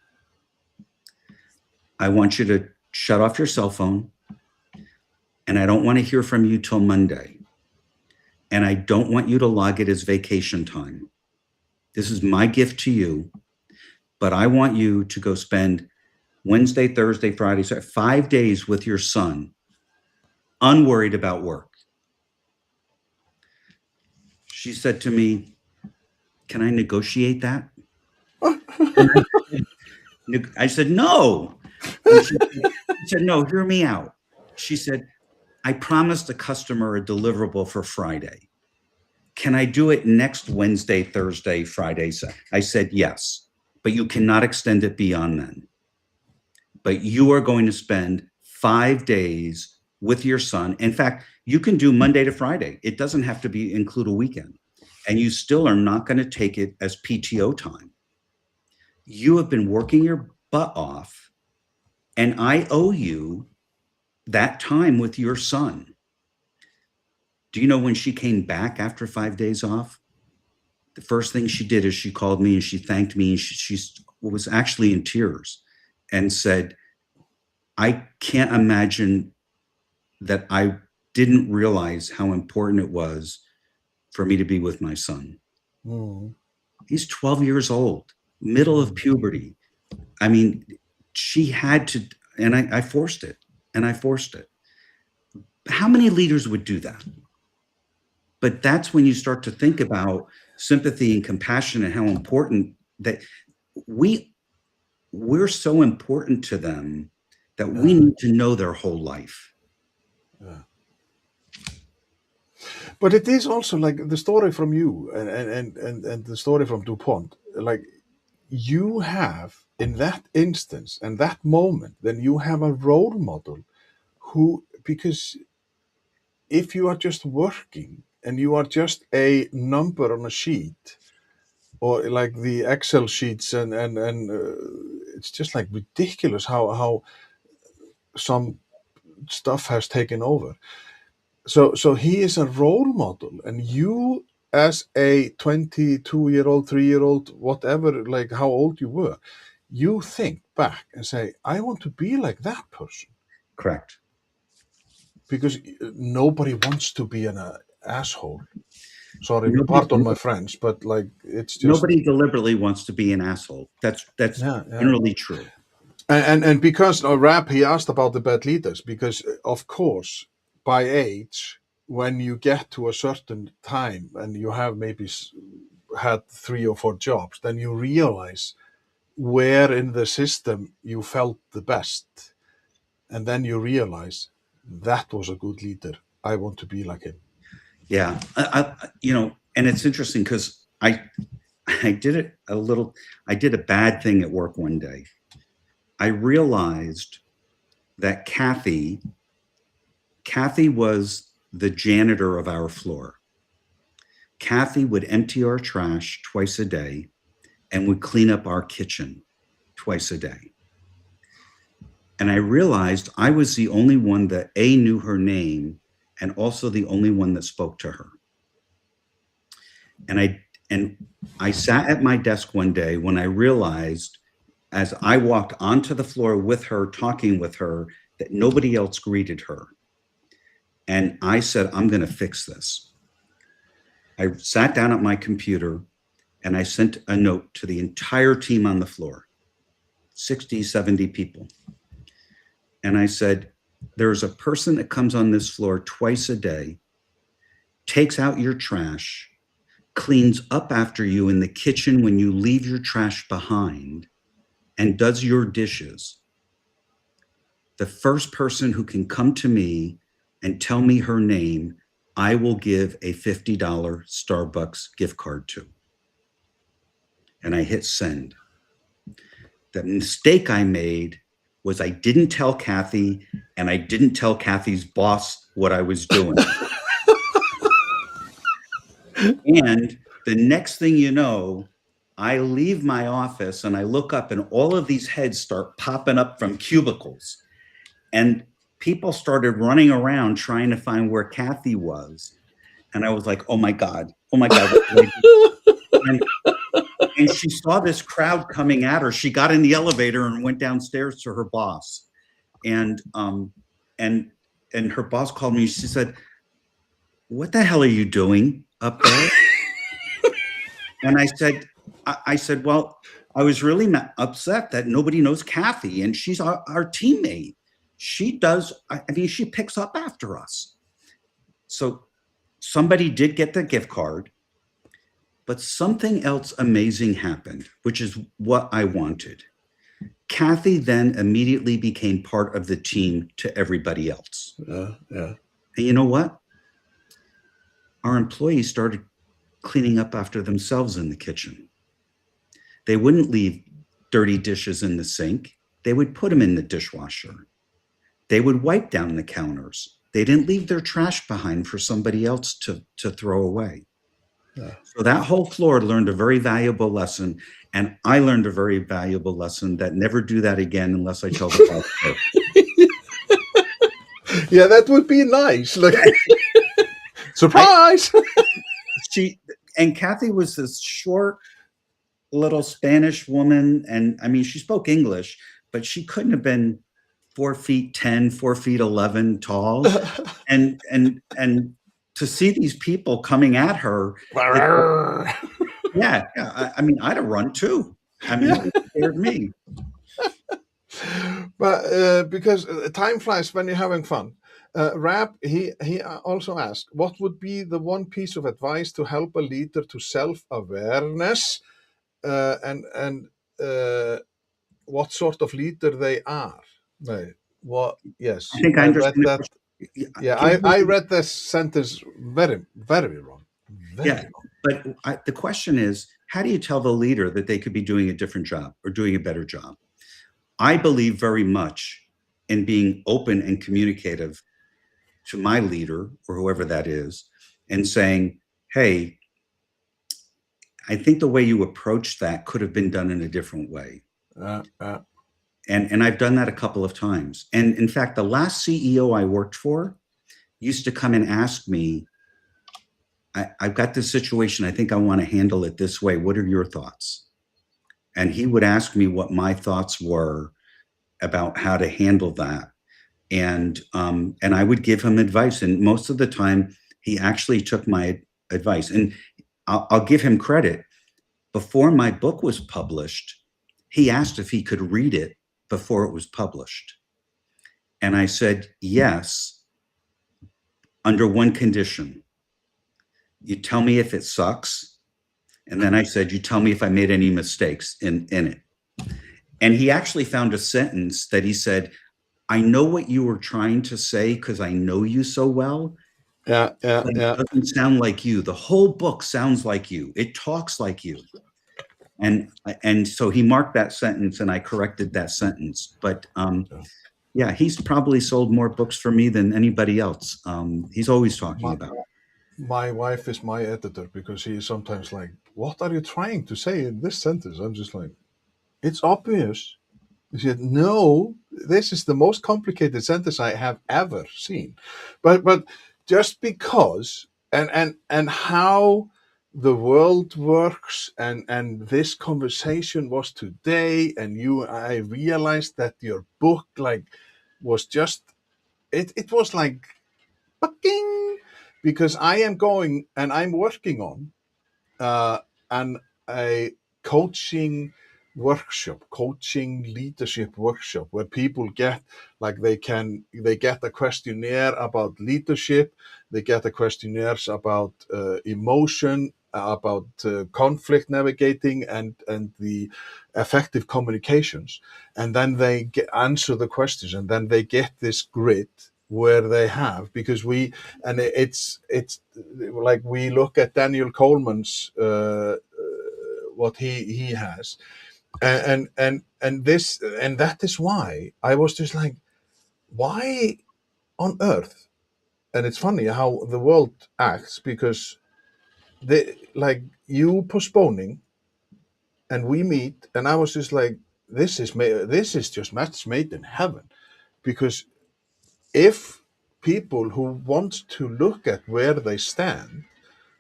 I want you to shut off your cell phone. And I don't want to hear from you till Monday. And I don't want you to log it as vacation time. This is my gift to you. But I want you to go spend Wednesday, Thursday, Friday, so 5 days with your son, unworried about work. She said to me, can I negotiate that? I said, no. And she said, no, hear me out. She said, I promised the customer a deliverable for Friday. Can I do it next Wednesday, Thursday, Friday? I said, yes, but you cannot extend it beyond then. But you are going to spend 5 days with your son. In fact, you can do Monday to Friday. It doesn't have to include a weekend. And you still are not going to take it as PTO time. You have been working your butt off, and I owe you that time with your son. Do you know when she came back after 5 days off? The first thing she did is she called me and she thanked me. And she was actually in tears and said, I can't imagine that I didn't realize how important it was for me to be with my son. Mm. He's 12 years old, middle of puberty. I mean, she had to, and I forced it, and I forced it. How many leaders would do that? But that's when you start to think about sympathy and compassion and how important that we're so important to them that we need to know their whole life. But it is also like the story from you and the story from DuPont. Like you have in that instance and that moment, then you have a role model who, because if you are just working and you are just a number on a sheet or like the Excel sheets and it's just like ridiculous how some stuff has taken over. So he is a role model, and you as a 22-year-old, 3-year-old, whatever, like how old you were, you think back and say, I want to be like that person. Correct. Because nobody wants to be an asshole. Sorry, pardon my French, but like it's just nobody deliberately wants to be an asshole. That's generally true. And because Rap, he asked about the bad leaders, because of course by age, when you get to a certain time and you have maybe had 3 or 4 jobs, then you realize where in the system you felt the best, and then you realize that was a good leader. I want to be like him. Yeah, and it's interesting because I did a bad thing at work one day. I realized that Kathy was the janitor of our floor. Kathy would empty our trash twice a day and would clean up our kitchen twice a day. And I realized I was the only one that knew her name and also the only one that spoke to her. And I sat at my desk one day when I realized, as I walked onto the floor with her, talking with her, that nobody else greeted her. And I said, I'm going to fix this. I sat down at my computer and I sent a note to the entire team on the floor, 60, 70 people. And I said, there's a person that comes on this floor twice a day, takes out your trash, cleans up after you in the kitchen when you leave your trash behind, and does your dishes. The first person who can come to me and tell me her name, I will give a $50 Starbucks gift card to. And I hit send. The mistake I made was I didn't tell Kathy, and I didn't tell Kathy's boss what I was doing. And the next thing you know, I leave my office and I look up and all of these heads start popping up from cubicles. And people started running around trying to find where Kathy was. And I was like, oh my God, what did I do? And she saw this crowd coming at her. She got in the elevator and went downstairs to her boss. And and and her boss called me. She said, what the hell are you doing up there? And I said, well, I was really upset that nobody knows Kathy, and she's our teammate. She does, I mean, she picks up after us. So somebody did get the gift card, but something else amazing happened, which is what I wanted. Kathy then immediately became part of the team to everybody else. Yeah. And you know what? Our employees started cleaning up after themselves in the kitchen. They wouldn't leave dirty dishes in the sink. They would put them in the dishwasher. They would wipe down the counters. They didn't leave their trash behind for somebody else to throw away. Yeah. So that whole floor learned a very valuable lesson. And I learned a very valuable lesson that never do that again unless I tell the boss first. Yeah, that would be nice. Like, surprise! And Kathy was this short little Spanish woman. And I mean, she spoke English, but she couldn't have been 4'10", 4'11" tall. And to see these people coming at her, yeah, I mean, I'd have run too. I mean, it scared me. But because time flies when you're having fun. Rab, he also asked, what would be the one piece of advice to help a leader to self-awareness, and what sort of leader they are? What? Yes, I think I understand read that. Yeah, I read this sentence very, very wrong. Very wrong. But the question is, how do you tell the leader that they could be doing a different job or doing a better job? I believe very much in being open and communicative to my leader or whoever that is and saying, hey, I think the way you approach that could have been done in a different way. And I've done that a couple of times. And in fact, the last CEO I worked for used to come and ask me, I've got this situation. I think I want to handle it this way. What are your thoughts? And he would ask me what my thoughts were about how to handle that. And I would give him advice. And most of the time, he actually took my advice. And I'll give him credit. Before my book was published, he asked if he could read it before it was published. And I said, yes, under one condition. You tell me if it sucks. And then I said, you tell me if I made any mistakes in it. And he actually found a sentence that he said, I know what you were trying to say because I know you so well. But it doesn't sound like you. The whole book sounds like you. It talks like you. And so he marked that sentence and I corrected that sentence. But yeah, he's probably sold more books for me than anybody else. He's always talking about it. My wife is my editor because she is sometimes like, what are you trying to say in this sentence? I'm just like, it's obvious. She said, no, this is the most complicated sentence I have ever seen. But just because and how the world works and this conversation was today, and I realized that your book was just it was like fucking, because I am going and I'm working on a coaching leadership workshop where people get they get a questionnaire about leadership, they get a questionnaires about emotion, about conflict navigating and the effective communications, and then they answer the questions, and then they get this grid where they have, because it's like we look at Daniel Coleman's what he has, And that is why I was just like, why on earth? And it's funny how the world acts, because they like you postponing and we meet, and I was just like, this is just match made in heaven. Because if people who want to look at where they stand,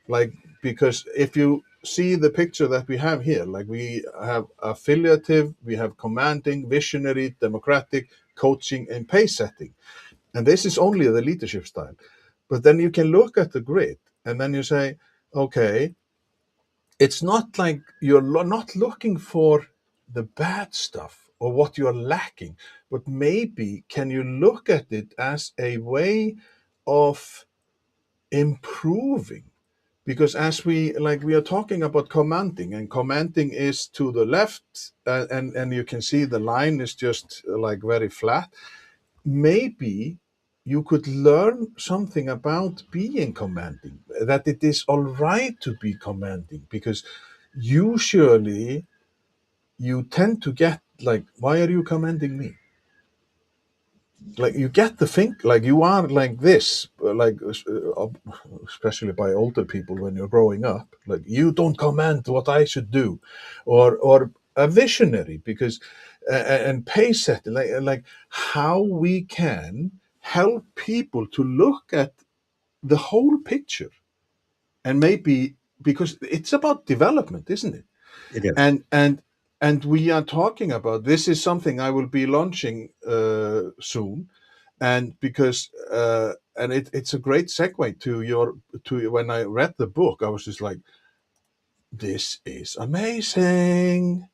like, because if you see the picture that we have here, like, we have affiliative, we have commanding, visionary, democratic, coaching, and pace setting, and this is only the leadership style. But then you can look at the grid, and then you say, okay, it's not like you're not looking for the bad stuff or what you're lacking, but maybe can you look at it as a way of improving? Because as we are talking about commanding, and commanding is to the left, and you can see the line is just like very flat. Maybe you could learn something about being commanding, that it is all right to be commanding, because usually you tend to get like, why are you commanding me? Like, you get the think, like, you are like this, like, especially by older people when you're growing up, like, you don't command what I should do, or a visionary, because and pace set, like how we can help people to look at the whole picture, and maybe, because it's about development, isn't it? It is. And we are talking about, this is something I will be launching soon. And because and it's a great segue to when I read the book, I was just like, this is amazing.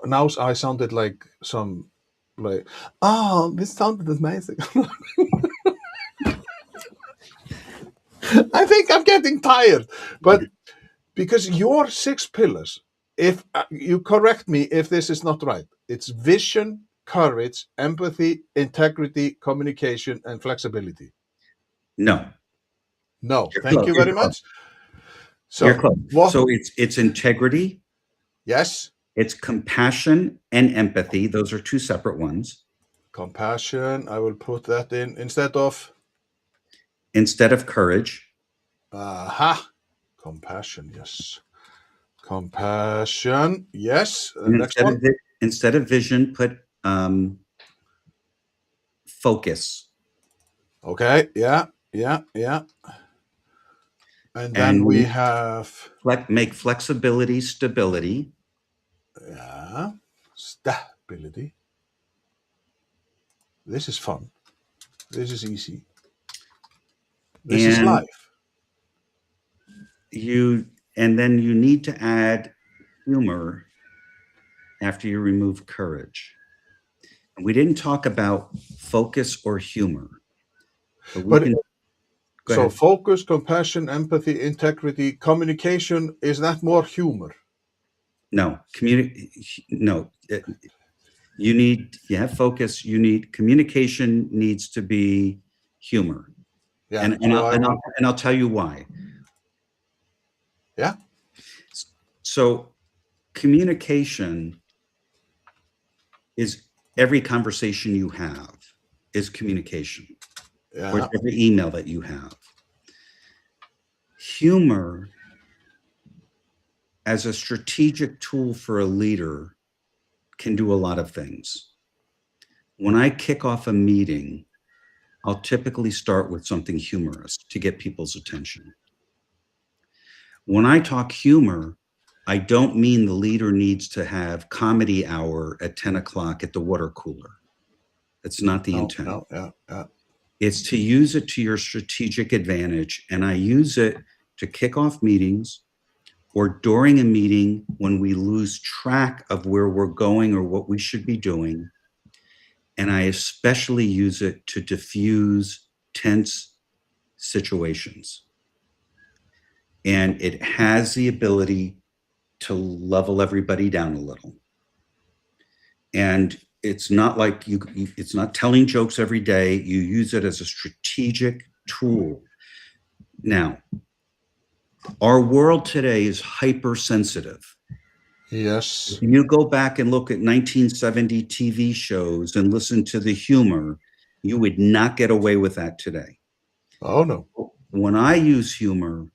Now I sounded like some, like, oh, this sounded amazing. I think I'm getting tired, but because your six pillars, if you correct me if this is not right, it's vision, courage, empathy, integrity, communication, and flexibility. No, No, you're thank close. you You're very close. much. You're So close. what? So it's integrity, Yes, it's compassion and empathy. Those are two separate ones. compassion. I will put that in instead of, Instead of courage, aha, compassion. Yes, compassion. Yes. and Next one. instead of vision, put focus. Okay. Yeah. Yeah. Yeah. And then we And have, make flexibility stability. yeah, stability. This is fun. This is easy. This is And life. you and then you need to add humor after you remove courage. And we didn't talk about focus or humor, but we But can go so ahead. focus, compassion, empathy, integrity, communication, is that more humor? No, no. You have focus, you need communication needs to be humor. Yeah. And and So I'll, I and will. I'll, and I'll tell you why. Yeah. So communication is every conversation you have is communication, or Yeah. every email that you have. Humor as a strategic tool for a leader can do a lot of things. When I kick off a meeting, I'll typically start with something humorous to get people's attention. When I talk humor, I don't mean the leader needs to have comedy hour at 10 o'clock at the water cooler. That's not the No. intent. No. Yeah. Yeah. It's to use it to your strategic advantage. And I use it to kick off meetings or during a meeting when we lose track of where we're going or what we should be doing. And I especially use it to diffuse tense situations. And it has the ability to level everybody down a little. And it's not like it's not telling jokes every day. You use it as a strategic tool. Now, our world today is hypersensitive. Yes. If you go back and look at 1970 TV shows and listen to the humor, you would not get away with that today. Oh no. When I use humor,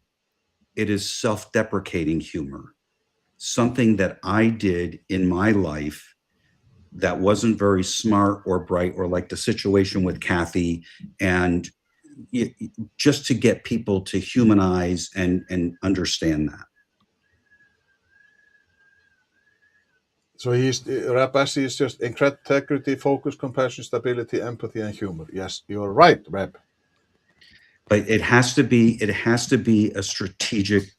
it is self-deprecating humor, something that I did in my life that wasn't very smart or bright, or like the situation with Kathy, and just to get people to humanize and understand that. So Rab Bassi is just integrity, focus, compassion, stability, empathy, and humor. Yes, you're right, Rab. But it has to be a strategic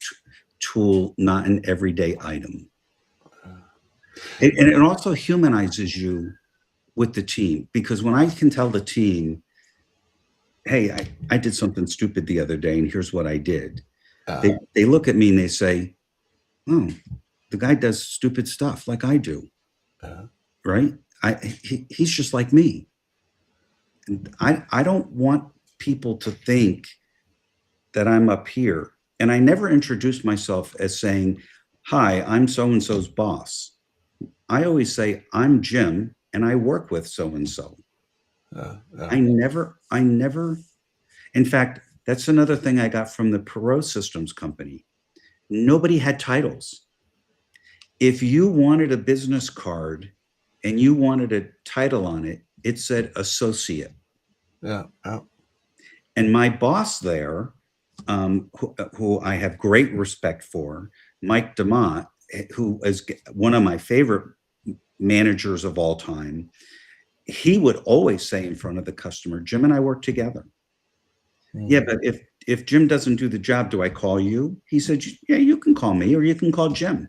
tool, not an everyday item. And it also humanizes you with the team, because when I can tell the team, hey, I did something stupid the other day and here's what I did, Uh, they look at me and they say, oh, the guy does stupid stuff like I do, uh, right? He's just like me. And I don't want people to think that I'm up here. And I never introduce myself as saying, hi, I'm so and so's boss. I always say, I'm Jim and I work with so and so. uh. I never, in fact, that's another thing I got from the Perot Systems company. Nobody had titles. If you wanted a business card and you wanted a title on it, it said associate. Yeah, yeah. And my boss there, who I have great respect for, Mike DeMott, who is one of my favorite managers of all time, he would always say in front of the customer, Jim and I work together. Yeah, Mm. but if Jim doesn't do the job, do I call you? He said, yeah, you can call me or you can call Jim.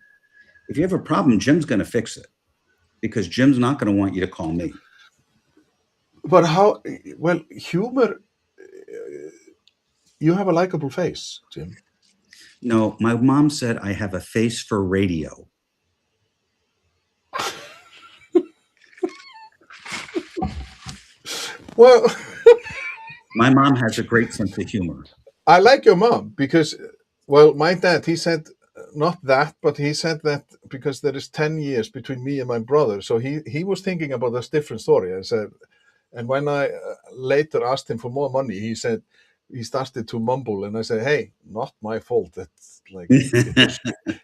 If you have a problem, Jim's going to fix it, because Jim's not going to want you to call me. But how? Well, humor. You have a likable face, Jim. No, my mom said I have a face for radio. Well, My mom has a great sense of humor. I like your mom because, well, my dad, he said not that, but he said that because there is 10 years between me and my brother. So he was thinking about this different story. I said, and when I later asked him for more money, he said, he started to mumble, and I said, "Hey, not my fault. That's like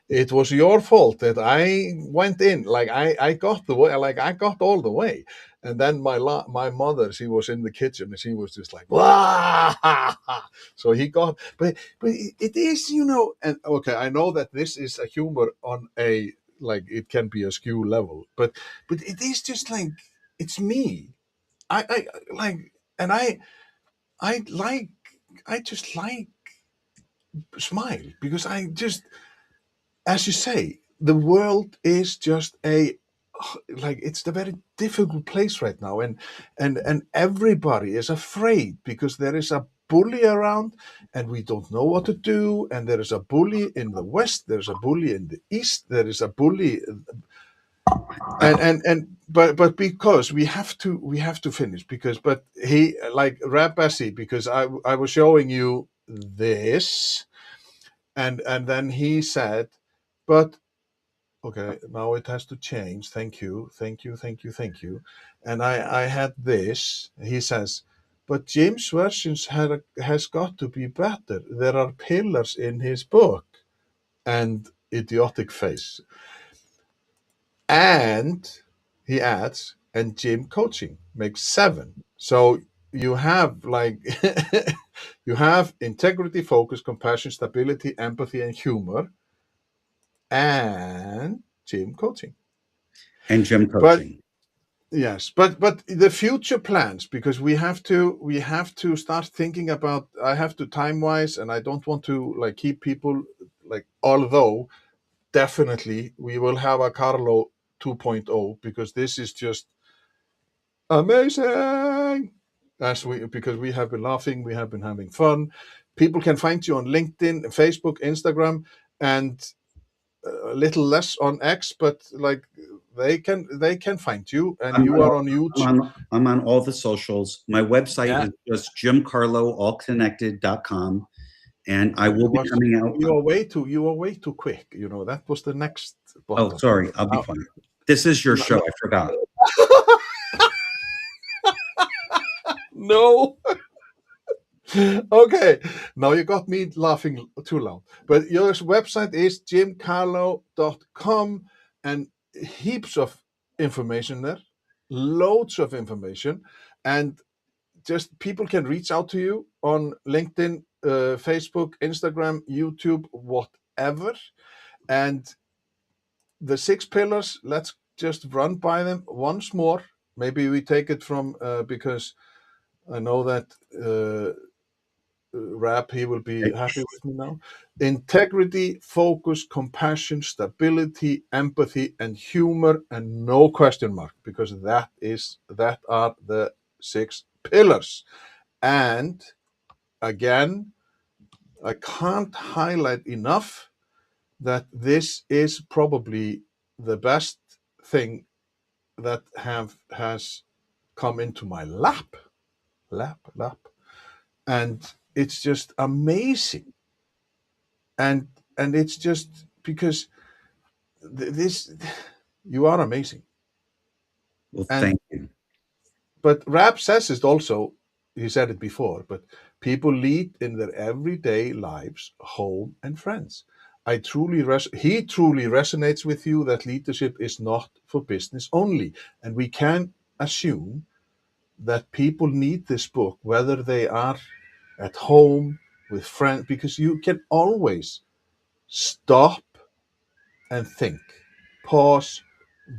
it was your fault that I went in. Like I got the way, like I got all the way." And then my mother, she was in the kitchen, and she was just like, "Wah!" So he got, but it is, and okay, I know that this is a humor on a, like, it can be a skew level, but it is just like, it's me. I like, and I like, I just like smile because I just, as you say, the world is just a, like, it's a very difficult place right now, and everybody is afraid because there is a bully around, and we don't know what to do, and there is a bully in the west, there's a bully in the east, there is a bully, but because we have to finish, because, but he, like Rab Bessie, because I was showing you this, and then he said, but okay, now it has to change. Thank you, thank you, thank you, thank you. And I had this. He says, but James' versions has got to be better. There are pillars in his book. And idiotic face. And he adds, and Jim coaching makes 7. So you have, like, you have integrity, focus, compassion, stability, empathy, and humor, and Jim coaching. And Jim But coaching. yes, but the future plans, because we have to start thinking about, I have to time wise, and I don't want to, like, keep people, like, although definitely we will have a Carlo 2.0, because this is just amazing. Because we have been laughing, we have been having fun. People can find you on LinkedIn, Facebook, Instagram, and a little less on X, but, like, they can find you, and I'm you on, are on I'm YouTube. on, I'm on all the socials. My website Yeah. is just jimcarlough, allconnected.com. and I It will be was coming out. you were way too quick. That was the next Oh, button. sorry, I'll be Now, quiet. This is your show. no, I forgot. no. Okay, now you got me laughing too loud. But your website is jimcarlough.com and heaps of information there, loads of information. And just people can reach out to you on LinkedIn, Facebook, Instagram, YouTube, whatever. And the 6 pillars, let's just run by them once more. Maybe we take it from, because I know that. Rap, he will be happy with me now. Integrity, focus, compassion, stability, empathy, and humor, and no question mark, because that are the 6 pillars. And again, I can't highlight enough that this is probably the best thing that has come into my lap, and it's just amazing. And it's just because this you are amazing. Well, And thank you. but Rap says it also. He said it before, but people lead in their everyday lives, home and friends. He truly resonates with you that leadership is not for business only, and we can assume that people need this book whether they are at home with friends, because you can always stop and think. Pause.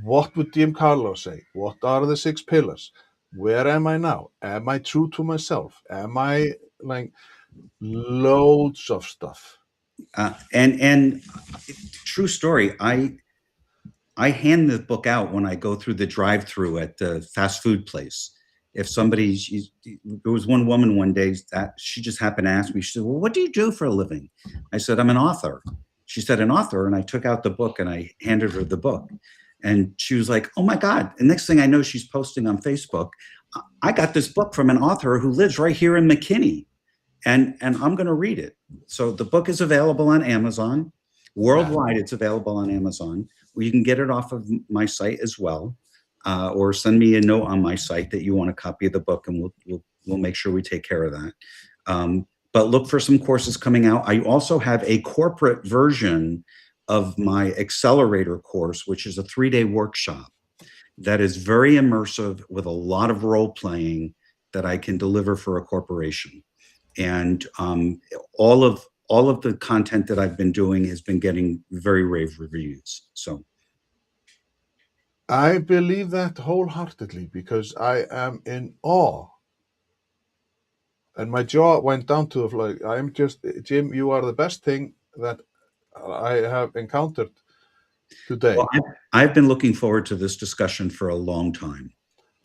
What would Jim Carlough say? What are the 6 pillars? Where am I now? Am I true to myself? Am I like loads of stuff? And true story. I hand the book out when I go through the drive-through at the fast food place. If there was one woman one day that she just happened to ask me, she said, "Well, what do you do for a living?" I said, "I'm an author." She said, "An author?" And I took out the book and I handed her the book. And she was like, "Oh my God." And next thing I know, she's posting on Facebook, "I got this book from an author who lives right here in McKinney, and I'm going to read it." So the book is available on Amazon. Yeah. Worldwide, it's available on Amazon. Or you can get it off of my site as well, or send me a note on my site that you want a copy of the book, and we'll make sure we take care of that. But look for some courses coming out. I also have a corporate version of my accelerator course, which is a 3-day workshop that is very immersive with a lot of role playing that I can deliver for a corporation. And all of the content that I've been doing has been getting very rave reviews. So I believe that wholeheartedly because I am in awe. And my jaw went down to like, I'm just, Jim, you are the best thing that I have encountered well, today. I've been looking forward to this discussion for a long time.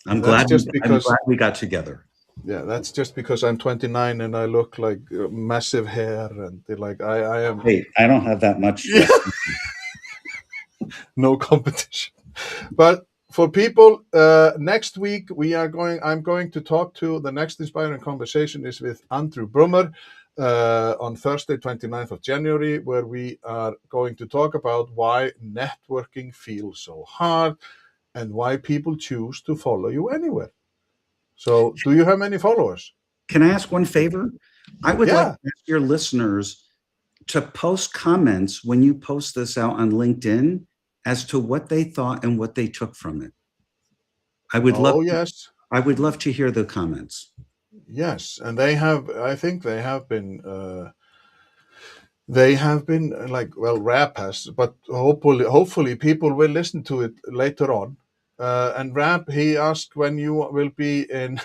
I'm That's glad just I'm because glad we got together. Yeah, that's just because I'm 29 and I look like massive hair, and they're like I am Hey, I don't have that much left. no competition. But for people, next week I'm going to talk to the next inspiring conversation is with Andrew Brummer on Thursday, 29th of January, where we are going to talk about why networking feels so hard and why people choose to follow you anywhere. So, do you have many followers? Can I ask one favor? I would like Yeah. to ask your listeners to post comments when you post this out on LinkedIn as to what they thought and what they took from it. I would love Oh, yes. I would love to hear the comments. Yes, and I think they have been like, well, Rap has, but hopefully people will listen to it later on. And Rap, he asked when you will be in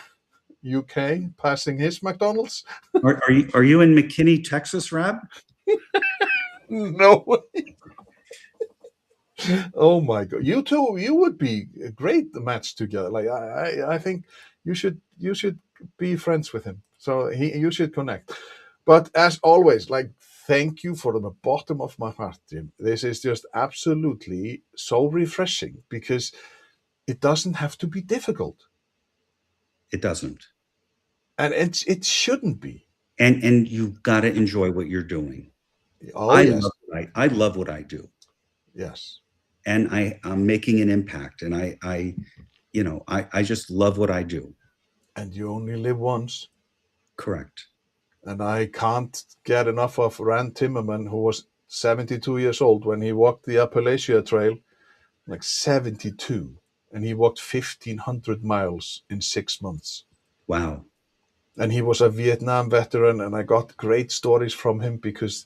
UK passing his McDonald's. Are you in McKinney, Texas, Rob? No. Oh my God, you two, you would be a great match together. Like I think you should be friends with him. So you should connect. But as always, like thank you from the bottom of my heart, Jim. This is just absolutely so refreshing because it doesn't have to be difficult, It doesn't. and it shouldn't be. and you've got to enjoy what you're doing. Oh yes, I love what I do, yes. and I'm making an impact, and I just love what I do. And you only live once. Correct. And I can't get enough of Rand Timmerman, who was 72 years old when he walked the Appalachia Trail, like 72, and he walked 1,500 miles in 6 months. Wow. And he was a Vietnam veteran, and I got great stories from him because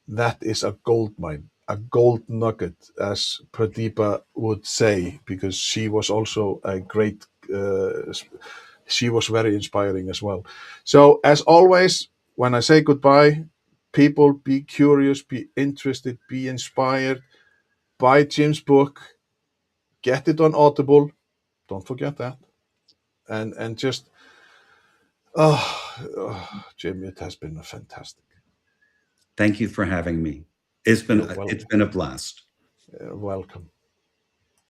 that is a gold mine, a gold nugget, as Pradeepa would say, because she was also a great, she was very inspiring as well. So, as always, when I say goodbye, people be curious, be interested, be inspired. Buy Jim's book, get it on Audible. Don't forget that. And just, Jim, it has been a fantastic. Thank you for having me. You're It's been a blast. welcome.